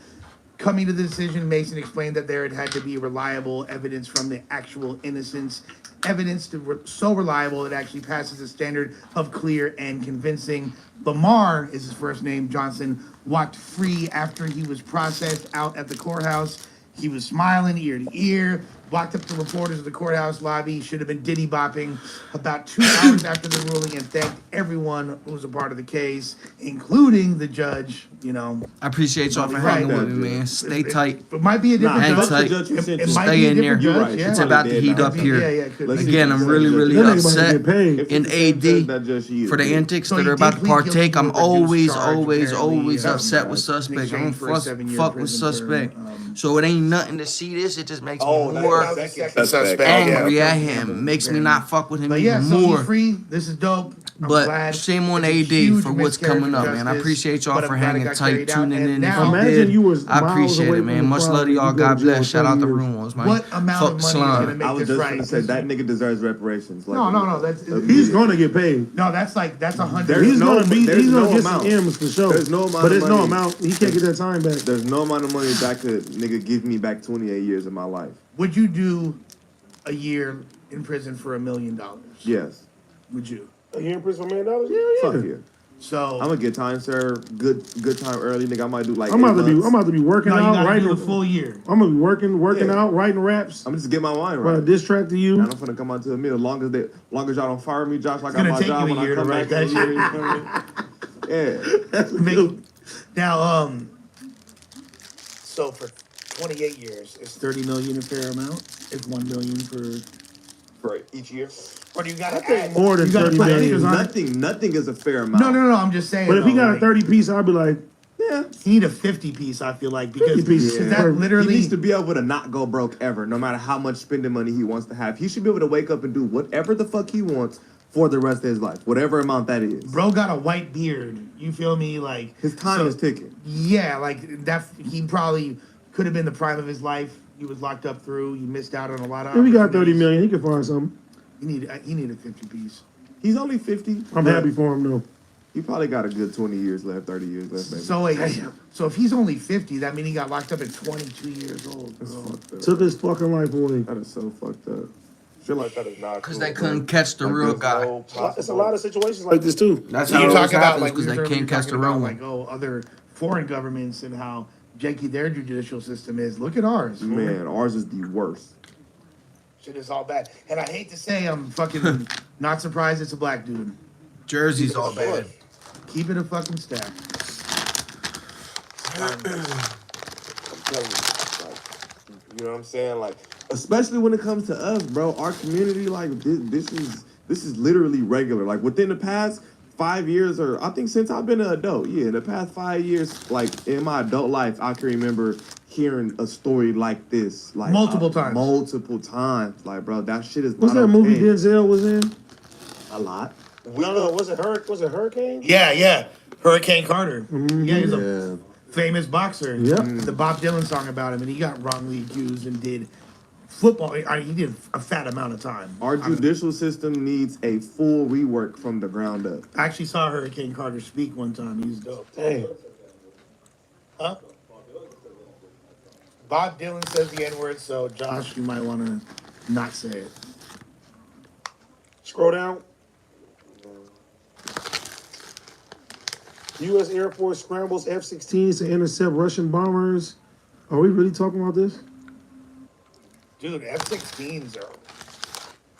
Coming to the decision, Mason explained that there had to be reliable evidence from the actual innocence. Evidence so reliable it actually passes the standard of clear and convincing. Lamar is his first name. Johnson walked free after he was processed out at the courthouse. He was smiling ear to ear, walked up to reporters at the courthouse lobby, should have been diddy bopping about 2 hours after the ruling, and thanked everyone who was a part of the case, including the judge. You know, I appreciate y'all for Right. hanging with me, man. Stay tight. it might be a different hang judge. tight. It might Stay be a in there. different You're judge, right. yeah. It's about to heat up Yeah, here. yeah, it could be. Again, I'm really, really That nigga might upset get paid. in AD for the antics So that he are about did to plead guilty partake. to a I'm reduced always, charge, always, apparently, always upset with in suspect. I exchange don't for a 7-year fuck with prison suspect. term, So it ain't nothing to see this. It just makes me Oh, more Suspect, angry yeah. at him. Makes me not fuck with him But yeah, even so more. he's free. This is dope. I'm But glad. shame on It's a AD huge for what's miscarriage coming of up, man. I justice, appreciate y'all but for I'm glad it hanging got tight, carried out. tuning And in. If now- you Imagine did, you was I miles appreciate away it, from man. the Much crowd love to and y'all. you go to God jail bless. for Shout out 30 the years. room ones, man. What amount Fuck of money is slime. going to make I was this just right? gonna say that nigga deserves reparations. Like, No. That's He's gonna get paid. no. That's like that's 100. There's He's no- gonna be. there's He's gonna no get amount. some M's for sure. There's no amount but of there's no money. amount. He can't get that time back. There's no amount of money that could nigga give me back 28 years of my life. Would you do a year in prison for $1 million? Yes. Would you? A year in prison for $1 million? Yeah, Fuck yeah. So I'm gonna get time, sir. Good time early, nigga. I might do like. I'm 8 about to months. be working no, you out, gotta writing do the full year. I'm gonna be working Yeah. out, writing raps. I'm just get my mind Right. right. Diss track to you. And I'm finna come out to the middle. As long as y'all don't fire me, Josh, I got gonna my take job you a when I year to come write back in that a year. You feel me? Yeah. That's Make- good. Now, so for 28 years, is 30 million a fair amount? Is 1 million For each year. or do you gotta I think add more than you gotta 30 put million. extras on it? Nothing is a fair amount. No, I'm just saying. But if he though, got a like, 30 piece, I'd be like, Yeah. he need a 50 piece, I feel like, because 50 piece. is that Yeah. literally He needs to be able to not go broke ever, no matter how much spending money he wants to have. He should be able to wake up and do whatever the fuck he wants for the rest of his life, whatever amount that is. bro got a white beard. You feel me? Like His time is ticking. Yeah, like that. He probably could have been the prime of his life. He was locked up through. He missed out on a lot of. if he got 30 opportunities. million, he could find something. He need a 50 piece. He's only 50. I'm but happy for him, though. He probably got a good 20 years left, 30 years left, maybe. So wait, so if he's only 50, that means he got locked up at 22 years old. That's Bro. fucked up. Took his fucking life away. That is so fucked up. Shit like that is not Because cool, they bro. couldn't catch the Like, real there's guy. no It's a possible- lot of situations like this, too. That's So how you it talk always about happens like because we they were can't catch the talking real about, one. like other foreign governments and how janky their judicial system is. Look at ours. Man, ours is the worst. Shit is all bad. And I hate to say I'm fucking not surprised it's a black dude. Jersey's all bad. Keep it a fucking stack. I'm telling you, like, you know what I'm saying? Like, especially when it comes to us, bro. Our community, like, this is literally regular. Like, within the past 5 years, or I think since I've been an adult, yeah, the past 5 years, like in my adult life, I can remember hearing a story like this, like Multiple times. multiple times. Like, bro, that shit is What's not that movie okay. Denzel was in? A lot. No, was it Hurricane? Yeah. Hurricane Carter. Yeah, he's a Yeah. famous boxer. Yep. The Bob Dylan song about him, and he got wrongly accused and did football. I mean, he did a fat amount of time. Our judicial system needs a full rework from the ground up. I actually saw Hurricane Carter speak one time. He's dope. Damn. Huh? Bob Dylan says the N-word, so Josh, you might want to not say it. Scroll down. U.S. Air Force scrambles F-16s to intercept Russian bombers. Are we really talking about this? Dude, F-16s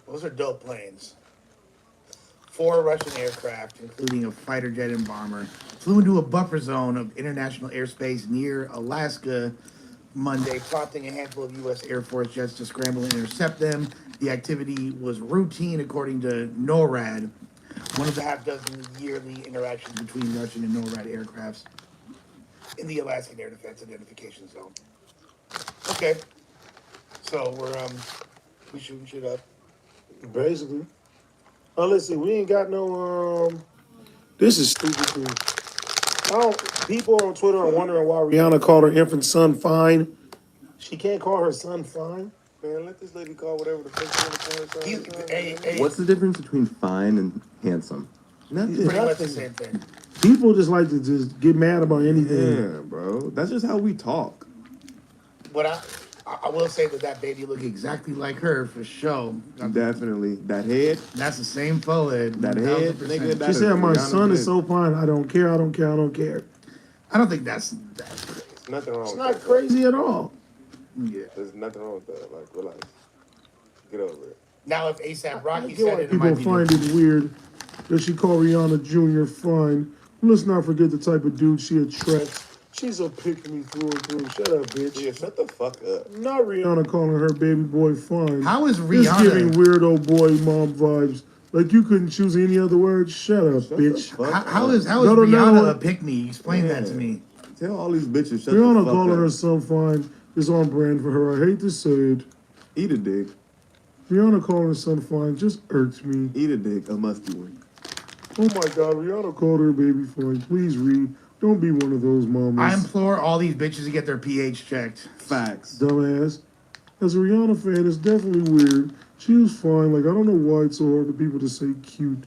those are dope planes. 4 Russian aircraft, including a fighter jet and bomber, flew into a buffer zone of international airspace near Alaska Monday, prompting a handful of U.S. Air Force jets to scramble and intercept them. The activity was routine, according to NORAD, one of the half dozen yearly interactions between Russian and NORAD aircrafts in the Alaskan Air Defense Identification Zone. Okay, so we shooting shit up. Basically. Oh, let's see. We ain't got no. This is stupid too. People on Twitter are wondering why Rihanna called her infant son fine. She can't call her son fine. Man, let this lady call whatever the fuck she want to call. Hey, What's the difference between fine and handsome? Nothing. pretty much the same thing. People just like to just get mad about anything. Yeah, bro. That's just how we talk. But I will say that baby look exactly like her for sure. Definitely. That head, That's the same forehead. that 1000%. head, nigga. That She is said, "My Rihanna's son is head. so fine. I don't care. I don't care. I don't care." I don't think that's Nothing wrong It's with not that. crazy at all. yeah. There's nothing wrong with that. Like, relax. Get over it. Now if ASAP I Rocky get said why it, it people might be find it weird that she called Rihanna Jr. fine. Let's not forget the type of dude she attracts. She's a pick-me through and through. Shut up, bitch. Yeah, shut the fuck up. Not Rihanna calling her baby boy fine. How is It's giving Rihanna? weirdo boy mom vibes. Like you couldn't choose any other word. Shut up, Shut bitch. the fuck How up. is No, Rihanna a pick me? Explain that to Yeah. me. Tell all these bitches shut Rihanna the fuck calling up. her son fine is on brand for her. I hate to say it. Eat a dick. Rihanna calling her son fine just irks me. Eat a dick, a musty one. Oh my God, Rihanna called her baby fine. Please read. Don't be one of those mamas. I implore all these bitches to get their pH checked. Facts. Dumbass. As a Rihanna fan, it's definitely weird. She was fine. Like, I don't know why it's so hard for people to say cute.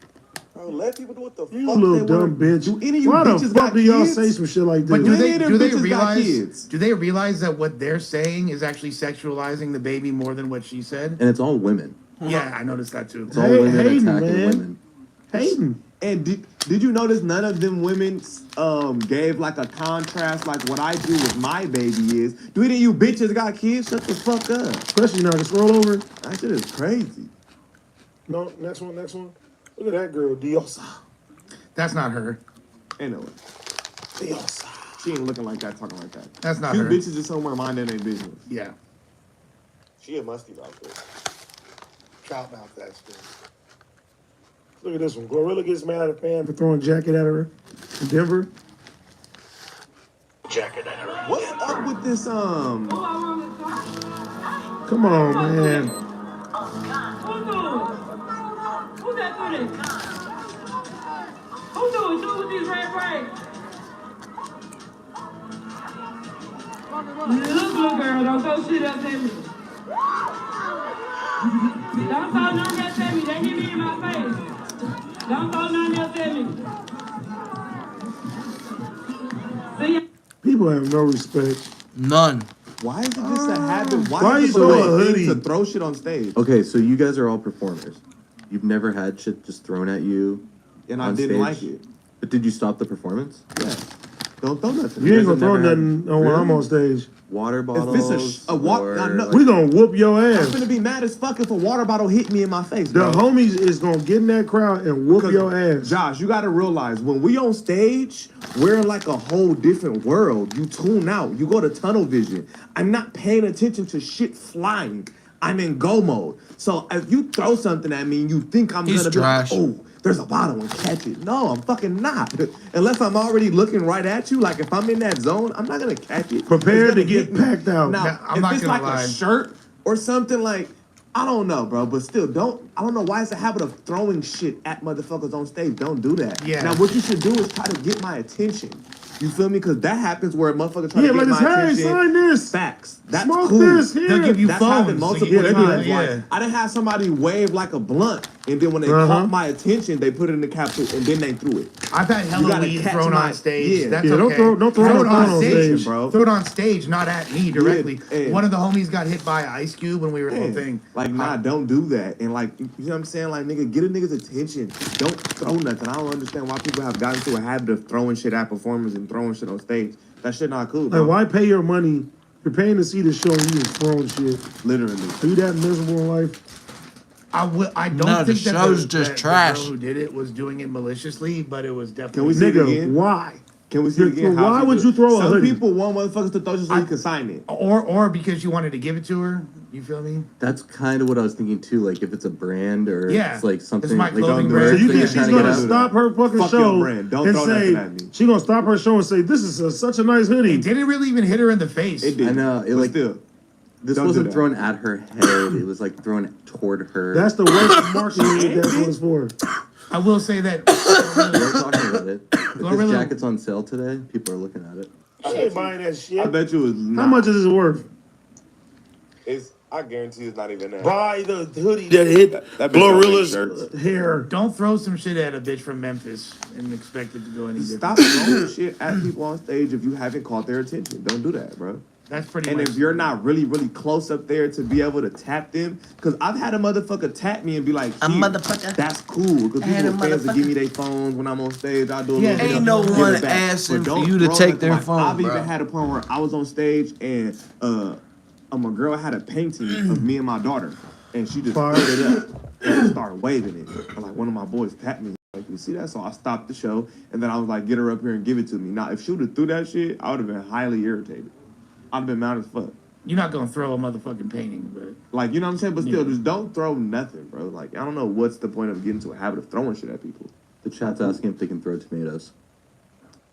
Bro, let people do what the You fuck little they dumb want. bitch. Do any of you Why the bitches fuck got do y'all kids? say some shit like this? But do Many of them they bitches got realize? kids. Do they realize that what they're saying is actually sexualizing the baby more than what she said? And it's all women. Yeah, I noticed that too. It's all Hey, women hating, attacking man. women. Hating. And did you notice none of them women gave like a contrast like what I do with my baby is? Do any of you bitches got kids? Shut the fuck up. Especially now, just roll over. That shit is crazy. No, next one. Look at that girl, Diosa. That's not her. Anyway, Diosa. she ain't looking like that, talking like that. That's not You her. bitches is somewhere minding their business. Yeah. She a musty about this. Trout mouth, that's good. Look at this one. Glorilla gets mad at a fan for throwing jacket at her in Denver. What's up with this Come on, man. Who's that doing it? Who doing with these red braids? Look, little girl, don't throw shit up at me. Don't throw nothing else at me. They hit me in my face. Don't throw nothing else at me. See ya. People have no respect. None. Why is it just a habit? Why is you it throw a a thing hoodie? to throw shit on stage? Okay, so you guys are all performers. You've never had shit just thrown at you, And I on didn't stage? like it. But did you stop the performance? Yeah. Don't throw nothing. You ain't gonna guys throw have never nothing had- on when I'm Really? on stage. Water If bottles. it's a water, or, no, like- We gonna whoop your I'm ass. gonna be mad as fuck if a water bottle hit me in my face, The bro. homies is gonna get in that crowd and whoop Because, your ass. Josh, you gotta realize when we on stage, we're in like a whole different world. You tune out. You go to tunnel vision. I'm not paying attention to shit flying. I'm in go mode. So if you throw something at me and you think I'm He's gonna trash. be like, oh, there's a bottle and catch it. No, I'm fucking not. Unless I'm already looking right at you. Like if I'm in that zone, I'm not gonna catch it. Prepare It's to gonna get hit me. packed out. Now, I'm if not it's gonna like lie. a shirt or something like, I don't know, bro, but still, I don't know why it's a habit of throwing shit at motherfuckers on stage. Don't do that. Yeah. Now, what you should do is try to get my attention. You feel me? Because that happens where a motherfucker try Yeah, to like get this. my Hey, attention. sign this. Facts. That's Smoke cool. this here. They'll give you That's happened phones. multiple Yeah, they do times. that. Yeah. Like, I done had somebody wave like a blunt, and then when they Uh-huh. caught my attention, they put it in the capsule, and then they threw it. I've had You hella gotta weed catch thrown my- on stage. yeah. That's Yeah, okay. don't throw it no on stage, bro. Throw it on stage, not at me directly. Yeah. One of the homies got hit by an ice cube when we were the whole Yeah. thing. Like, nah, don't do that. And like, you know what I'm saying? Like, nigga, get a nigga's attention. Don't throw nothing. I don't understand why people have gotten to a habit of throwing shit at performers and throwing shit on stage. That shit not cool, bro. Like, why pay your money? You're paying to see the show and you just throwing shit. Literally. Are you that miserable in life? I don't No, the think that show's just trash. The girl who did it was doing it maliciously, but it was Can definitely. we see it Nigga, again? why? Can we see it again? Why How she would do you it? throw a Some hoodie? people want motherfuckers to throw just so you can sign it. Or because you wanted to give it to her. You feel me? That's kind of what I was thinking too. Like if it's a brand or Yeah. it's like something It's my like clothing the brand. So you thing think you're she's trying to gonna get out. stop her fucking Fuck your show brand. Don't and throw say nothing at me. she gonna stop her show and say this is such a nice hoodie? It didn't really even hit her in the face. It did. I know, it But like- still. This Don't do wasn't that. thrown at her head. It was like thrown toward her. That's the worst marketing that's what it's for. I will say that. We're talking about it. If Glorilla- this jacket's on sale today, people are looking at it. I ain't buying that shit. I bet you it's not. How much is it worth? I guarantee it's not even that. Buy the hoodie that hit that bitch don't make shirts. Glorilla's hair. Don't throw some shit at a bitch from Memphis and expect it to go any different. Stop throwing shit at people on stage if you haven't caught their attention. Don't do that, bro. That's pretty And much. if you're not really, really close up there to be able to tap them, because I've had a motherfucker tap me and be like, A "Here, motherfucker. that's cool." Because I had people a fans will motherfucker. give me their phones when I'm on stage. I do a Yeah, little bit ain't of no give one it back. asking But for don't you to throw take nothing. their Like, phone, I've bro. even had a point where I was on stage and a girl had a painting of me and my daughter, and she just Fire. put it up and started waving it. And like one of my boys tapped me. Like, you see that? So I stopped the show, and then I was like, get her up here and give it to me. Now, if she would have threw that shit, I would have been highly irritated. I'd have been mad as fuck. You're not gonna throw a motherfucking painting, but Like, you know what I'm saying? But still, Yeah. just don't throw nothing, bro. Like, I don't know what's the point of getting to a habit of throwing shit at people. The chat's asking if they can throw tomatoes.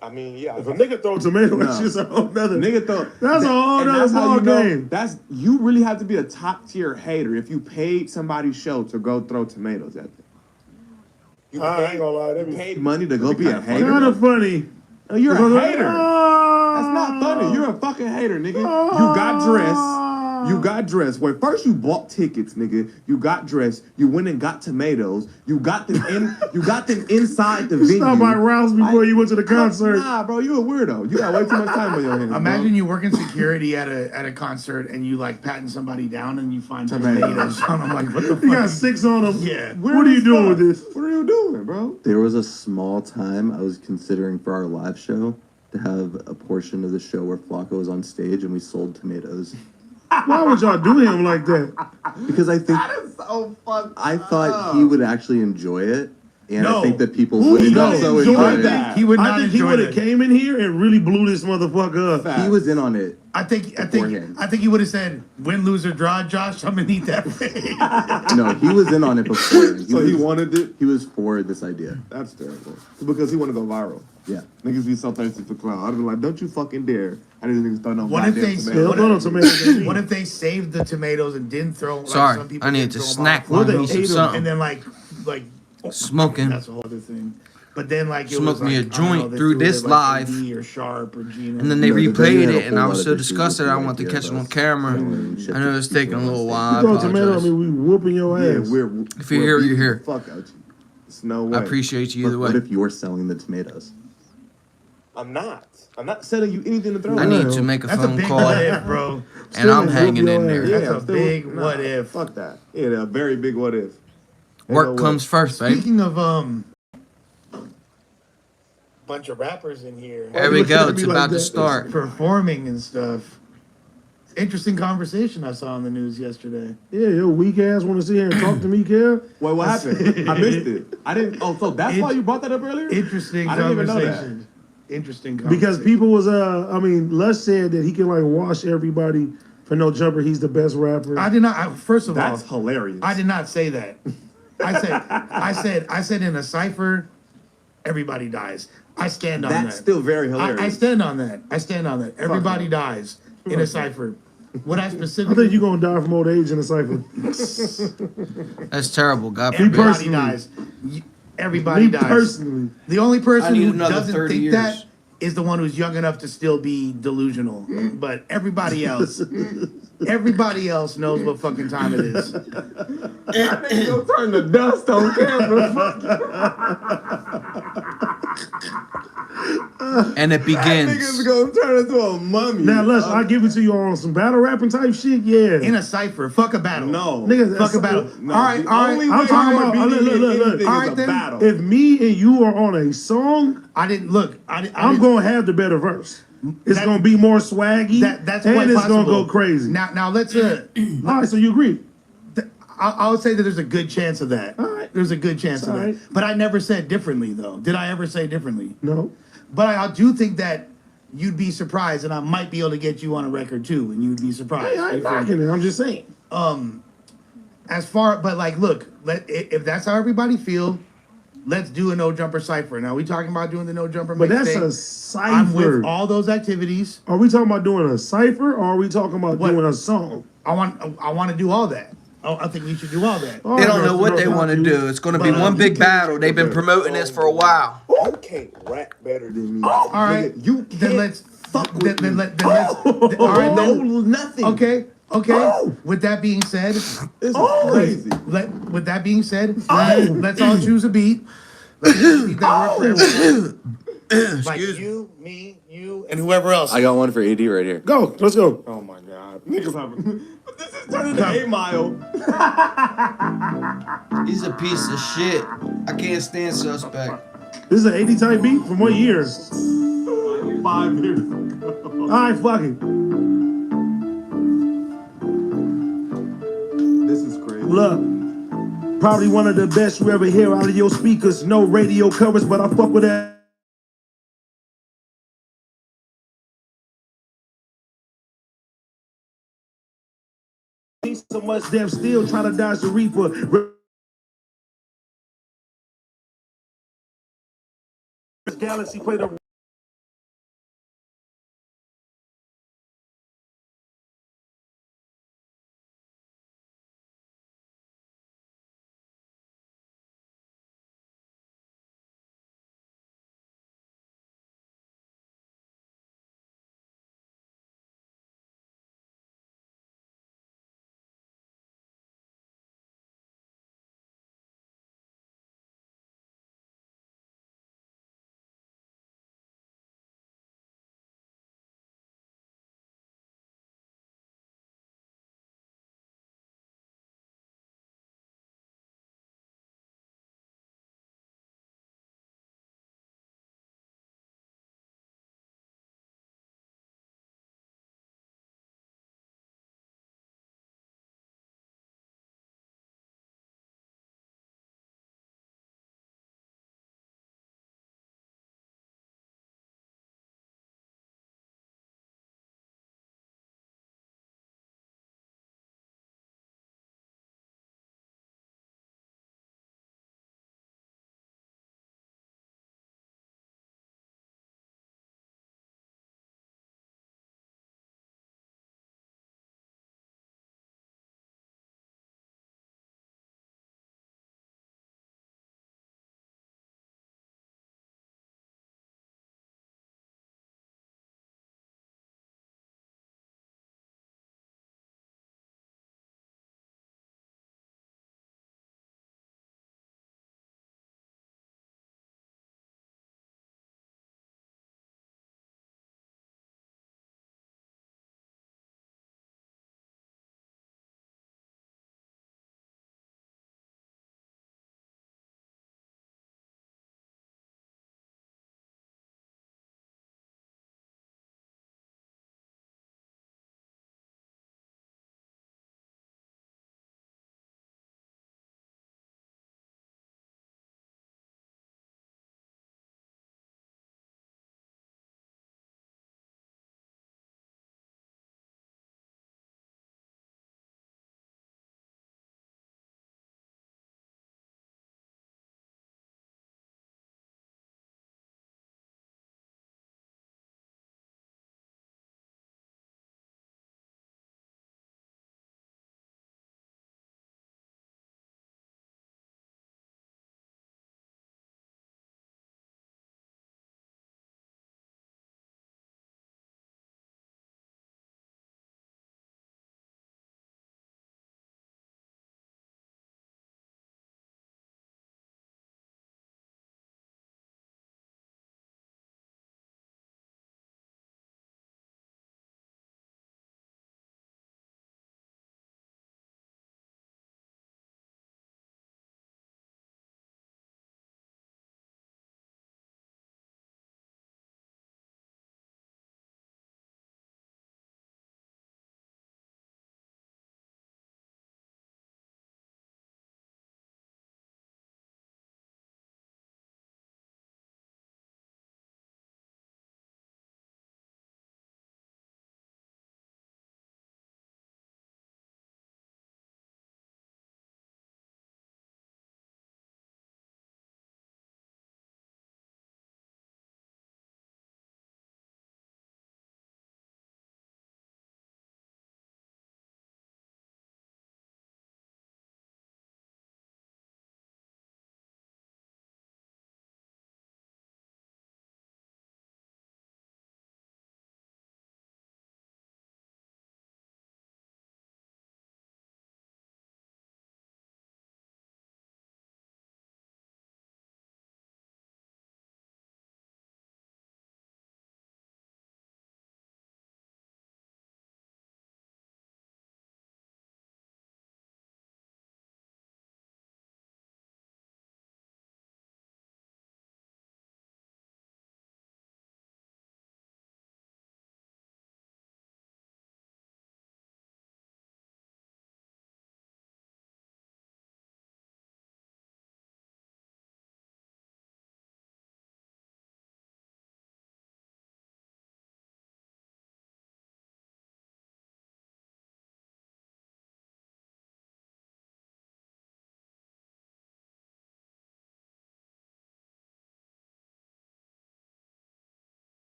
I mean, yeah. If a nigga throw tomato, that's No. just a whole nother. Nigga throw. That's a whole and nother that's how ball you know, game. That's you really have to be a top tier hater if you paid somebody's show to go throw tomatoes at them. You I ain't gonna lie, that be paid money to go be a hater. kind of funny. Oh, you're a hater. Ah. That's not funny. You're a fucking hater, nigga. You got dressed. You got dressed. Well, first you bought tickets, nigga. You got dressed. You went and got tomatoes. You got them in. You got them inside the venue. Stop by Ralph's before you went to the concert. Nah, bro, you a weirdo. You got way too much time on your hands. Imagine bro. you working security at a concert and you like patting somebody down and you find tomatoes. I'm like, what the fuck? You got 6 on them. Yeah. What are you doing with this? What are you doing, bro? There was a small time I was considering for our live show to have a portion of the show where Flocko was on stage and we sold tomatoes. Why would y'all do him like that? Because I think That is so fucked I thought he would actually enjoy it, and No. I think that people Who would not also enjoy enjoy that? it. He would I not think he enjoy would have that. came in here and really blew this motherfucker up. He was in on it. I think beforehand. he would have said, win, lose, or draw, Josh, I'm gonna need that raise. No, he was in on it before. So he wanted it? He was for this idea. That's terrible. Because he want to go viral. Yeah. Niggas be so thirsty for clout. I'd be like, don't you fucking dare. I didn't even start no What if goddamn they tomato. What if- tomatoes. What if they saved the tomatoes and didn't throw? Like, Sorry, some people I need did to throw 'em snack off, one Well, of they those or ate 'em, something. and then like Smoking. that's a whole other thing. But then like it Smoked was me a like, I don't know, joint they through threw it this at, like, live. AD or Sharp or Gina. And then they No, the replayed video had a it, and I whole was lot so of issues with disgusted. the I wanted to idea catch of it on us camera. throwing shit I know to it's taking a people little on while. I You throw a tomato, I apologize. mean, we whooping your Yeah, ass. If you're here, you're here. Fuck out you. It's no way. I appreciate you But either what way. if you're selling the tomatoes? I'm not. I'm not selling you anything to throw. I need to make a That's a phone big call, what if, bro. and I'm Still hanging whoop in your there. ass. That's a still- big what if. Fuck that. Yeah, a very big what if. Ain't Work no way. comes first, babe. Speaking of bunch of rappers in here There we look go. at It's me like about to that? start. performing and stuff. Interesting conversation I saw on the news yesterday. Yeah, your weak ass want to sit here and talk to me, Kev? Wait, what happened? I missed it. I didn't. Oh, so that's why you brought that up earlier? Interesting I didn't even know that. conversation. Interesting conversation. Because people was, I mean, Les said that he can like wash everybody for No Jumper. He's the best rapper. I did not. First of That's all, hilarious. I did not say that. I said in a cipher, everybody dies. I stand on that. That's still very hilarious. I stand on that. I stand on that. Everybody no. dies in a cipher. What I I specifically think you're gonna die from old age in a cipher. That's terrible. God everybody forbid. personally. dies. Everybody Me dies. personally. The only I person need who another doesn't 30 think years. that is the one who's young enough to still be delusional. But everybody else knows what fucking time it is. That nigga gonna turn to dust on camera. And it Nigga's begins. gonna turn into a mummy. Now, Les, I'll give it to you on some battle rapping type shit. Yeah. In a cipher. Fuck a battle. No. Nigga, Fuck a battle. No, all right, the all only right. way I'm talking you're about- beating look, look, look. anything All is right, a then. battle. If me and you are on a song, I didn't look. I I'm didn't- gonna have the better verse. It's That- gonna be more swaggy. That's and quite it's possible. gonna go crazy. Now let's All right, so you agree? I would say that there's a good chance of that. All right. There's a good chance of All that. right. But I never said differently though. Did I ever say differently? No. But I do think that you'd be surprised, and I might be able to get you on a record too, and you'd be surprised. I ain't knocking it. I'm just saying. But like, look, if that's how everybody feel, let's do a no jumper cipher. Now we talking about doing the no jumper. But that's mixtape. a I'm cipher. with all those activities. Are we talking about doing a cipher or are we talking about What? doing a song? I want to do all that. I think we should do all that. All They don't right, know what they bro, want to you- do. It's going to be But, one big battle. They've been promoting this for a while. You can't rap better than me. All right, Nigga, you then can't let's fuck with then, me. then, let, then let's. All right, no, then, nothing. okay. With that being said, This is crazy. with that being said, let's all choose a beat. Let's choose a beat that works for everyone. Like you, me, you, and whoever else. I got one for AD right here. Go. Let's go. Oh my god. Niggas have But this is turning to 8 Mile. He's a piece of shit. I can't stand Suspect. This is an 80 type beat from what year? 5 years ago. All right, fuck it. This is crazy. Look, probably one of the best you ever hear out of your speakers. No radio coverage, but I fuck with that. So much damn still trying to dodge the reaper. Galaxy play the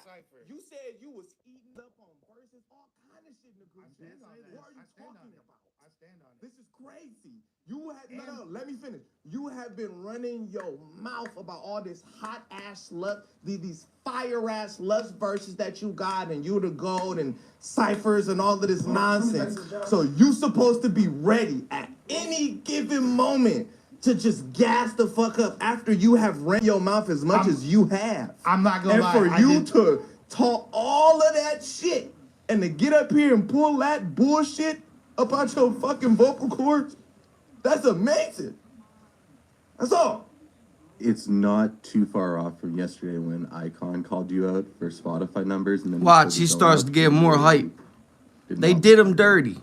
cipher. You said you was eating up on verses, all kind of shit in the group chat. What are you talking about? I stand on it. This is crazy. You had no, let me finish. You have been running your mouth about all this hot ass lust, these fire ass lust verses that you got, and you the gold and ciphers and all of this nonsense. So you supposed to be ready at any given moment to just gas the fuck up after you have ran your mouth as much as you have. I'm not gonna lie. And for you to talk all of that shit and to get up here and pull that bullshit up out your fucking vocal cords, that's amazing. That's all. It's not too far off from yesterday when Y.F.N called you out for Spotify numbers, and then Watch, he starts to get more hype. They did him dirty.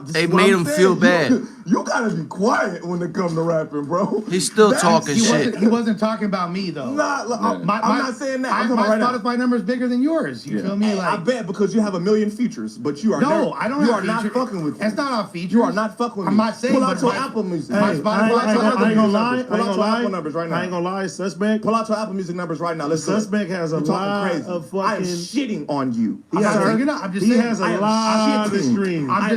They made him feel bad. You gotta be quiet when it comes to rapping, bro. He's still talking shit. He wasn't talking about me though. Nah, I'm not saying that. I'm my talking right Spotify number is bigger than yours. You feel me? Like, I bet because you have a million features, but you are I don't. You have are not fucking with me. That's not our feature. You are not fucking with me. I'm not saying. Pull out your Apple Music. I ain't gonna lie. Pull out your Apple numbers right now. I ain't gonna lie. Suspect. Pull out your Apple Music numbers right now. Let's Suspect has a lot of fucking. I am shitting on you. I'm just saying. He has a lot of streams. I'm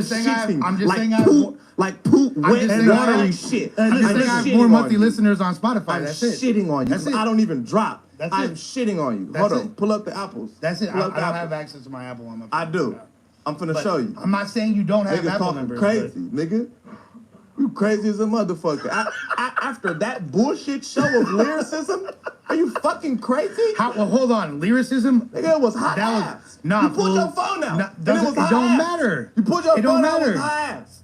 just saying. Like poop, wet, and watery shit. I'm just saying I have more monthly listeners on Spotify. That's it. I'm shitting on you. That's it. I don't even drop. That's I'm it. shitting on you. That's Hold on. it. Pull up the apples. That's it. I Pull don't up the have access to my Apple on my phone. I do. I'm finna show you. I'm not saying you don't have Niggas Apple talking numbers. crazy, nigga. You crazy as a motherfucker. After that bullshit show of lyricism, are you fucking crazy? Well, hold on. Lyricism? Nigga, it was hot ass. You pulled your phone out. It don't matter. You pulled your phone out with high ass.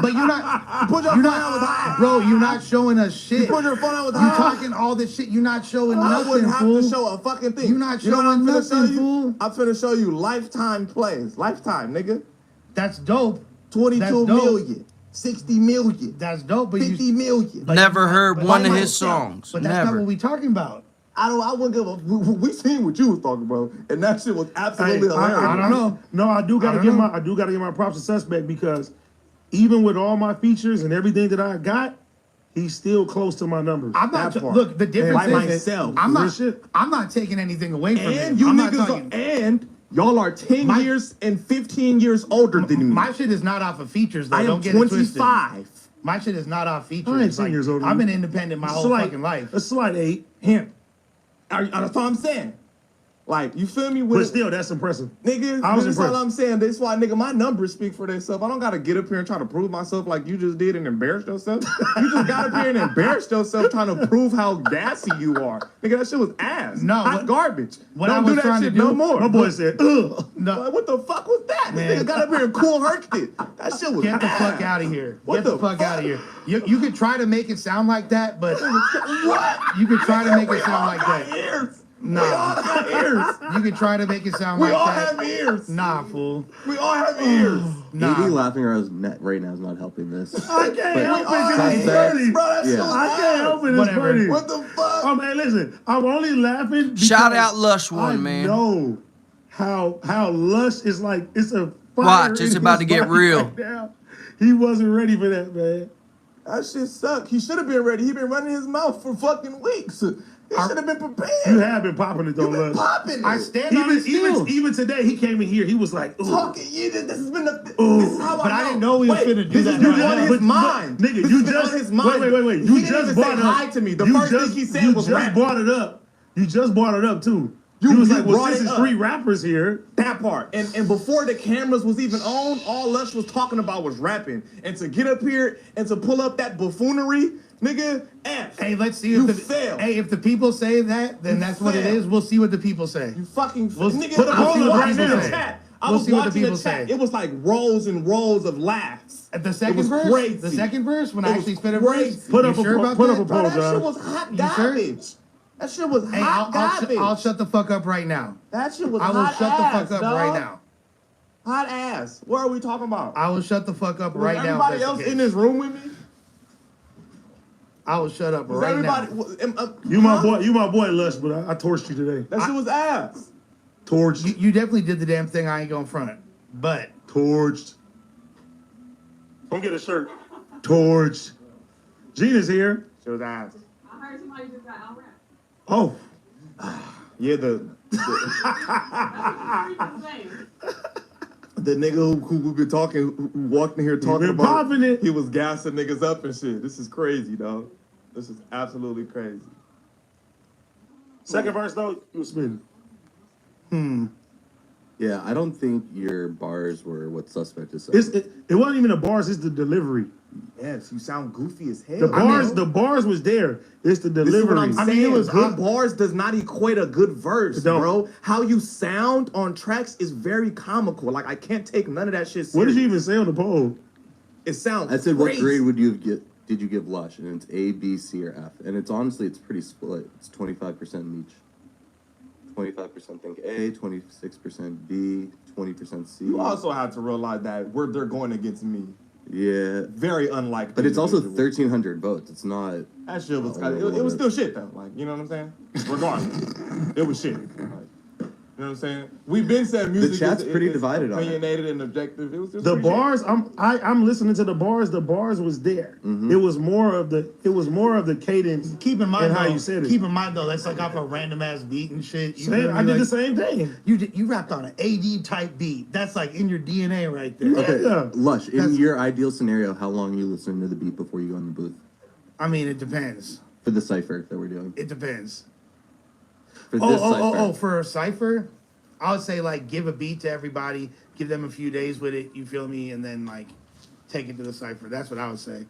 But you're not. You pulled your phone out with high ass. Bro, you're not showing us shit. You pulled your phone out with high ass. You talking all this shit. You're not showing nothing, I wouldn't have fool. to show a fucking thing. You're not showing nothing, fool. I'm finna show you lifetime plays. Lifetime, nigga. That's dope. 22 million. 60 million. That's dope, but 50 million. Never heard one of his songs. But that's not Never. what we talking about. I wouldn't give a. We seen what you was talking about, and that shit was absolutely hilarious. I don't know. No, I do gotta give my props to Suspect because even with all my features and everything that I got, he's still close to my numbers. I'm not. Look, the difference is myself. I'm not taking anything away from and him. you niggas and y'all are 10 years and 15 years older than me. My shit is not off of features though. I am Don't get it twisted. 25. My shit is not off features. I ain't 10 years older. I've been independent my whole fucking life. A slight 8. Him. That's all I'm saying. Like, you feel me? But still, that's impressive. Nigga, that's all I'm saying. That's why, nigga, my numbers speak for themselves. I don't gotta get up here and try to prove myself like you just did and embarrass yourself. You just got up here and embarrassed yourself trying to prove how gassy you are. Nigga, that shit was ass. No, hot garbage. What don't I was do that trying shit to do, no more. My boy said, ugh. No. Like, what the fuck was that? Man. This nigga got up here and cool herked it. That shit was Get the ass. fuck out of here. What Get the fuck out of here. You could try to make it sound like that, but What? you could try to make it sound like got that. ears. Nah. We all have ears. You could try to make it sound We like all that. have ears. Nah, fool. We all have ears. Nah. Maybe laughing right now is not helping this. I can't help it. It's Suspect. funny. Bro, that shit was I can't help it. It's Whatever. funny. What the fuck? Hey, listen. I'm only laughing because Shout out Lush One, I man. know how Lush is like. It's a fire Watch, it's in about his to get body real. right now. He wasn't ready for that, man. That shit sucked. He should have been ready. He been running his mouth for fucking weeks. He should have been prepared. You have been popping it though, You been Lush. popping it. I stand on it still. Even today, he came in here. He was like, "Ooh." Talking. Yeah, this has been the. This is how But I know. didn't know he was Wait, finna do this that has been right on now. his mind. Nigga, This you has been just on his mind. wait. You He didn't just even brought say up. hi to me. The you first just, thing he said you was just rap. brought it up. You just brought it up too. You was like, well, brought since it it's up. 3 rappers here. That part. And before the cameras was even on, all Lush was talking about was rapping. And to get up here and to pull up that buffoonery, nigga, F. Hey, let's see You if failed. Hey, if the people say that, then that's what it failed. is. We'll see what the people say. You fucking We'll nigga. put a I was poll up watching right the now. chat. I We'll was see what the watching the people chat. say. It was like rows and rows of laughs. At the It second was verse, crazy. the second verse when It I was actually spit a crazy. verse. Put You up a sure poll, about put that? up a Bro, poll, that shit John. was hot You sure? garbage. That shit was Hey, hot garbage. I'll shut the fuck up right now. That shit was I will hot shut ass, the fuck up dog. right now. Hot ass. What are we talking about? I will shut the fuck up Was right now. everybody if that's else the case. in this room with me? I will shut up Was right everybody? now. You my boy, Lush, but I torched you today. That shit was ass. Torched. You definitely did the damn thing. I ain't going front. But Torched. Don't get a shirt. Torched. Gina's here. Shit was ass. I heard somebody just got out rap. Oh. Yeah, the nigga who been talking, who walked in here talking been about popping it. he was gassing niggas up and shit. This is crazy, dog. This is absolutely crazy. Second verse though, you was spitting. Yeah, I don't think your bars were what Suspect is saying. It wasn't even the bars, it's the delivery. Yes, you sound goofy as hell. The bars was there. It's the This is what delivery. I'm saying. Good bars does not equate a good verse, It don't. bro. How you sound on tracks is very comical. Like, I can't take none of that shit serious. What did you even say on the poll? It sounds I said, crazy. what grade would you did you give Lush? And it's A, B, C, or F. And it's honestly, it's pretty split. It's 25% in each. 25% think A, 26% B, 20% C. You also have to realize that they're going against me. Yeah. Very unlike. But it's also 1,300 votes. It's not. That shit was kind of, it was still shit though. Like, you know what I'm saying? Regardless, it was shit. Like, you know what I'm saying? We've been saying music. The chat's pretty divided on it. Opinionated and objective. It was just The pretty bars, shit. I'm listening to the bars. The bars was there. It was more of the cadence. Keep in mind and how though, you said it. Keep in mind though, that's like off a random ass beat and shit. You Same- feel me? I did the Like, same thing. You rapped on an AD type beat. That's like in your DNA right there. Okay, Yeah. Lush, in That's- your ideal scenario, how long are you listening to the beat before you go in the booth? I mean, it depends. For the cipher that we're doing. It depends. For this cipher. Oh, for a cipher, I would say like give a beat to everybody, give them a few days with it, you feel me, and then like take it to the cipher. That's what I would say.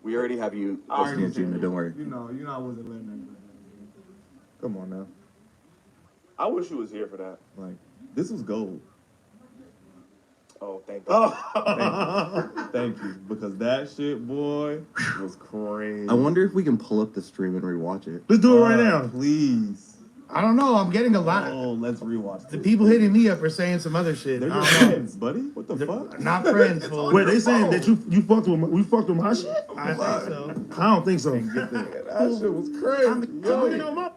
We already have you listening to Gina, don't worry. You know, I wasn't letting that. Come on now. I wish you was here for that. Like, this was gold. Oh, thank you. Thank you. Because that shit, boy, was crazy. I wonder if we can pull up the stream and rewatch it. Let's do it right now. Please. I don't know. I'm getting a lot. Oh, let's rewatch The this. people hitting me up are saying some other shit. They're I your don't know. friends, buddy. What the fuck? Not friends, fool. Wait, they saying that you fucked with we fucked with my shit? I think so. I don't think so. That shit was crazy. Yo.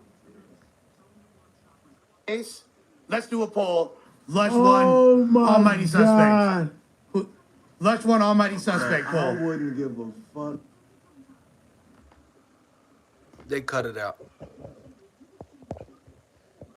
Ace, let's do a poll. Lush Oh one, my Almighty Suspect. God. Lush one, Almighty Suspect I poll. wouldn't give a fuck. They cut it out.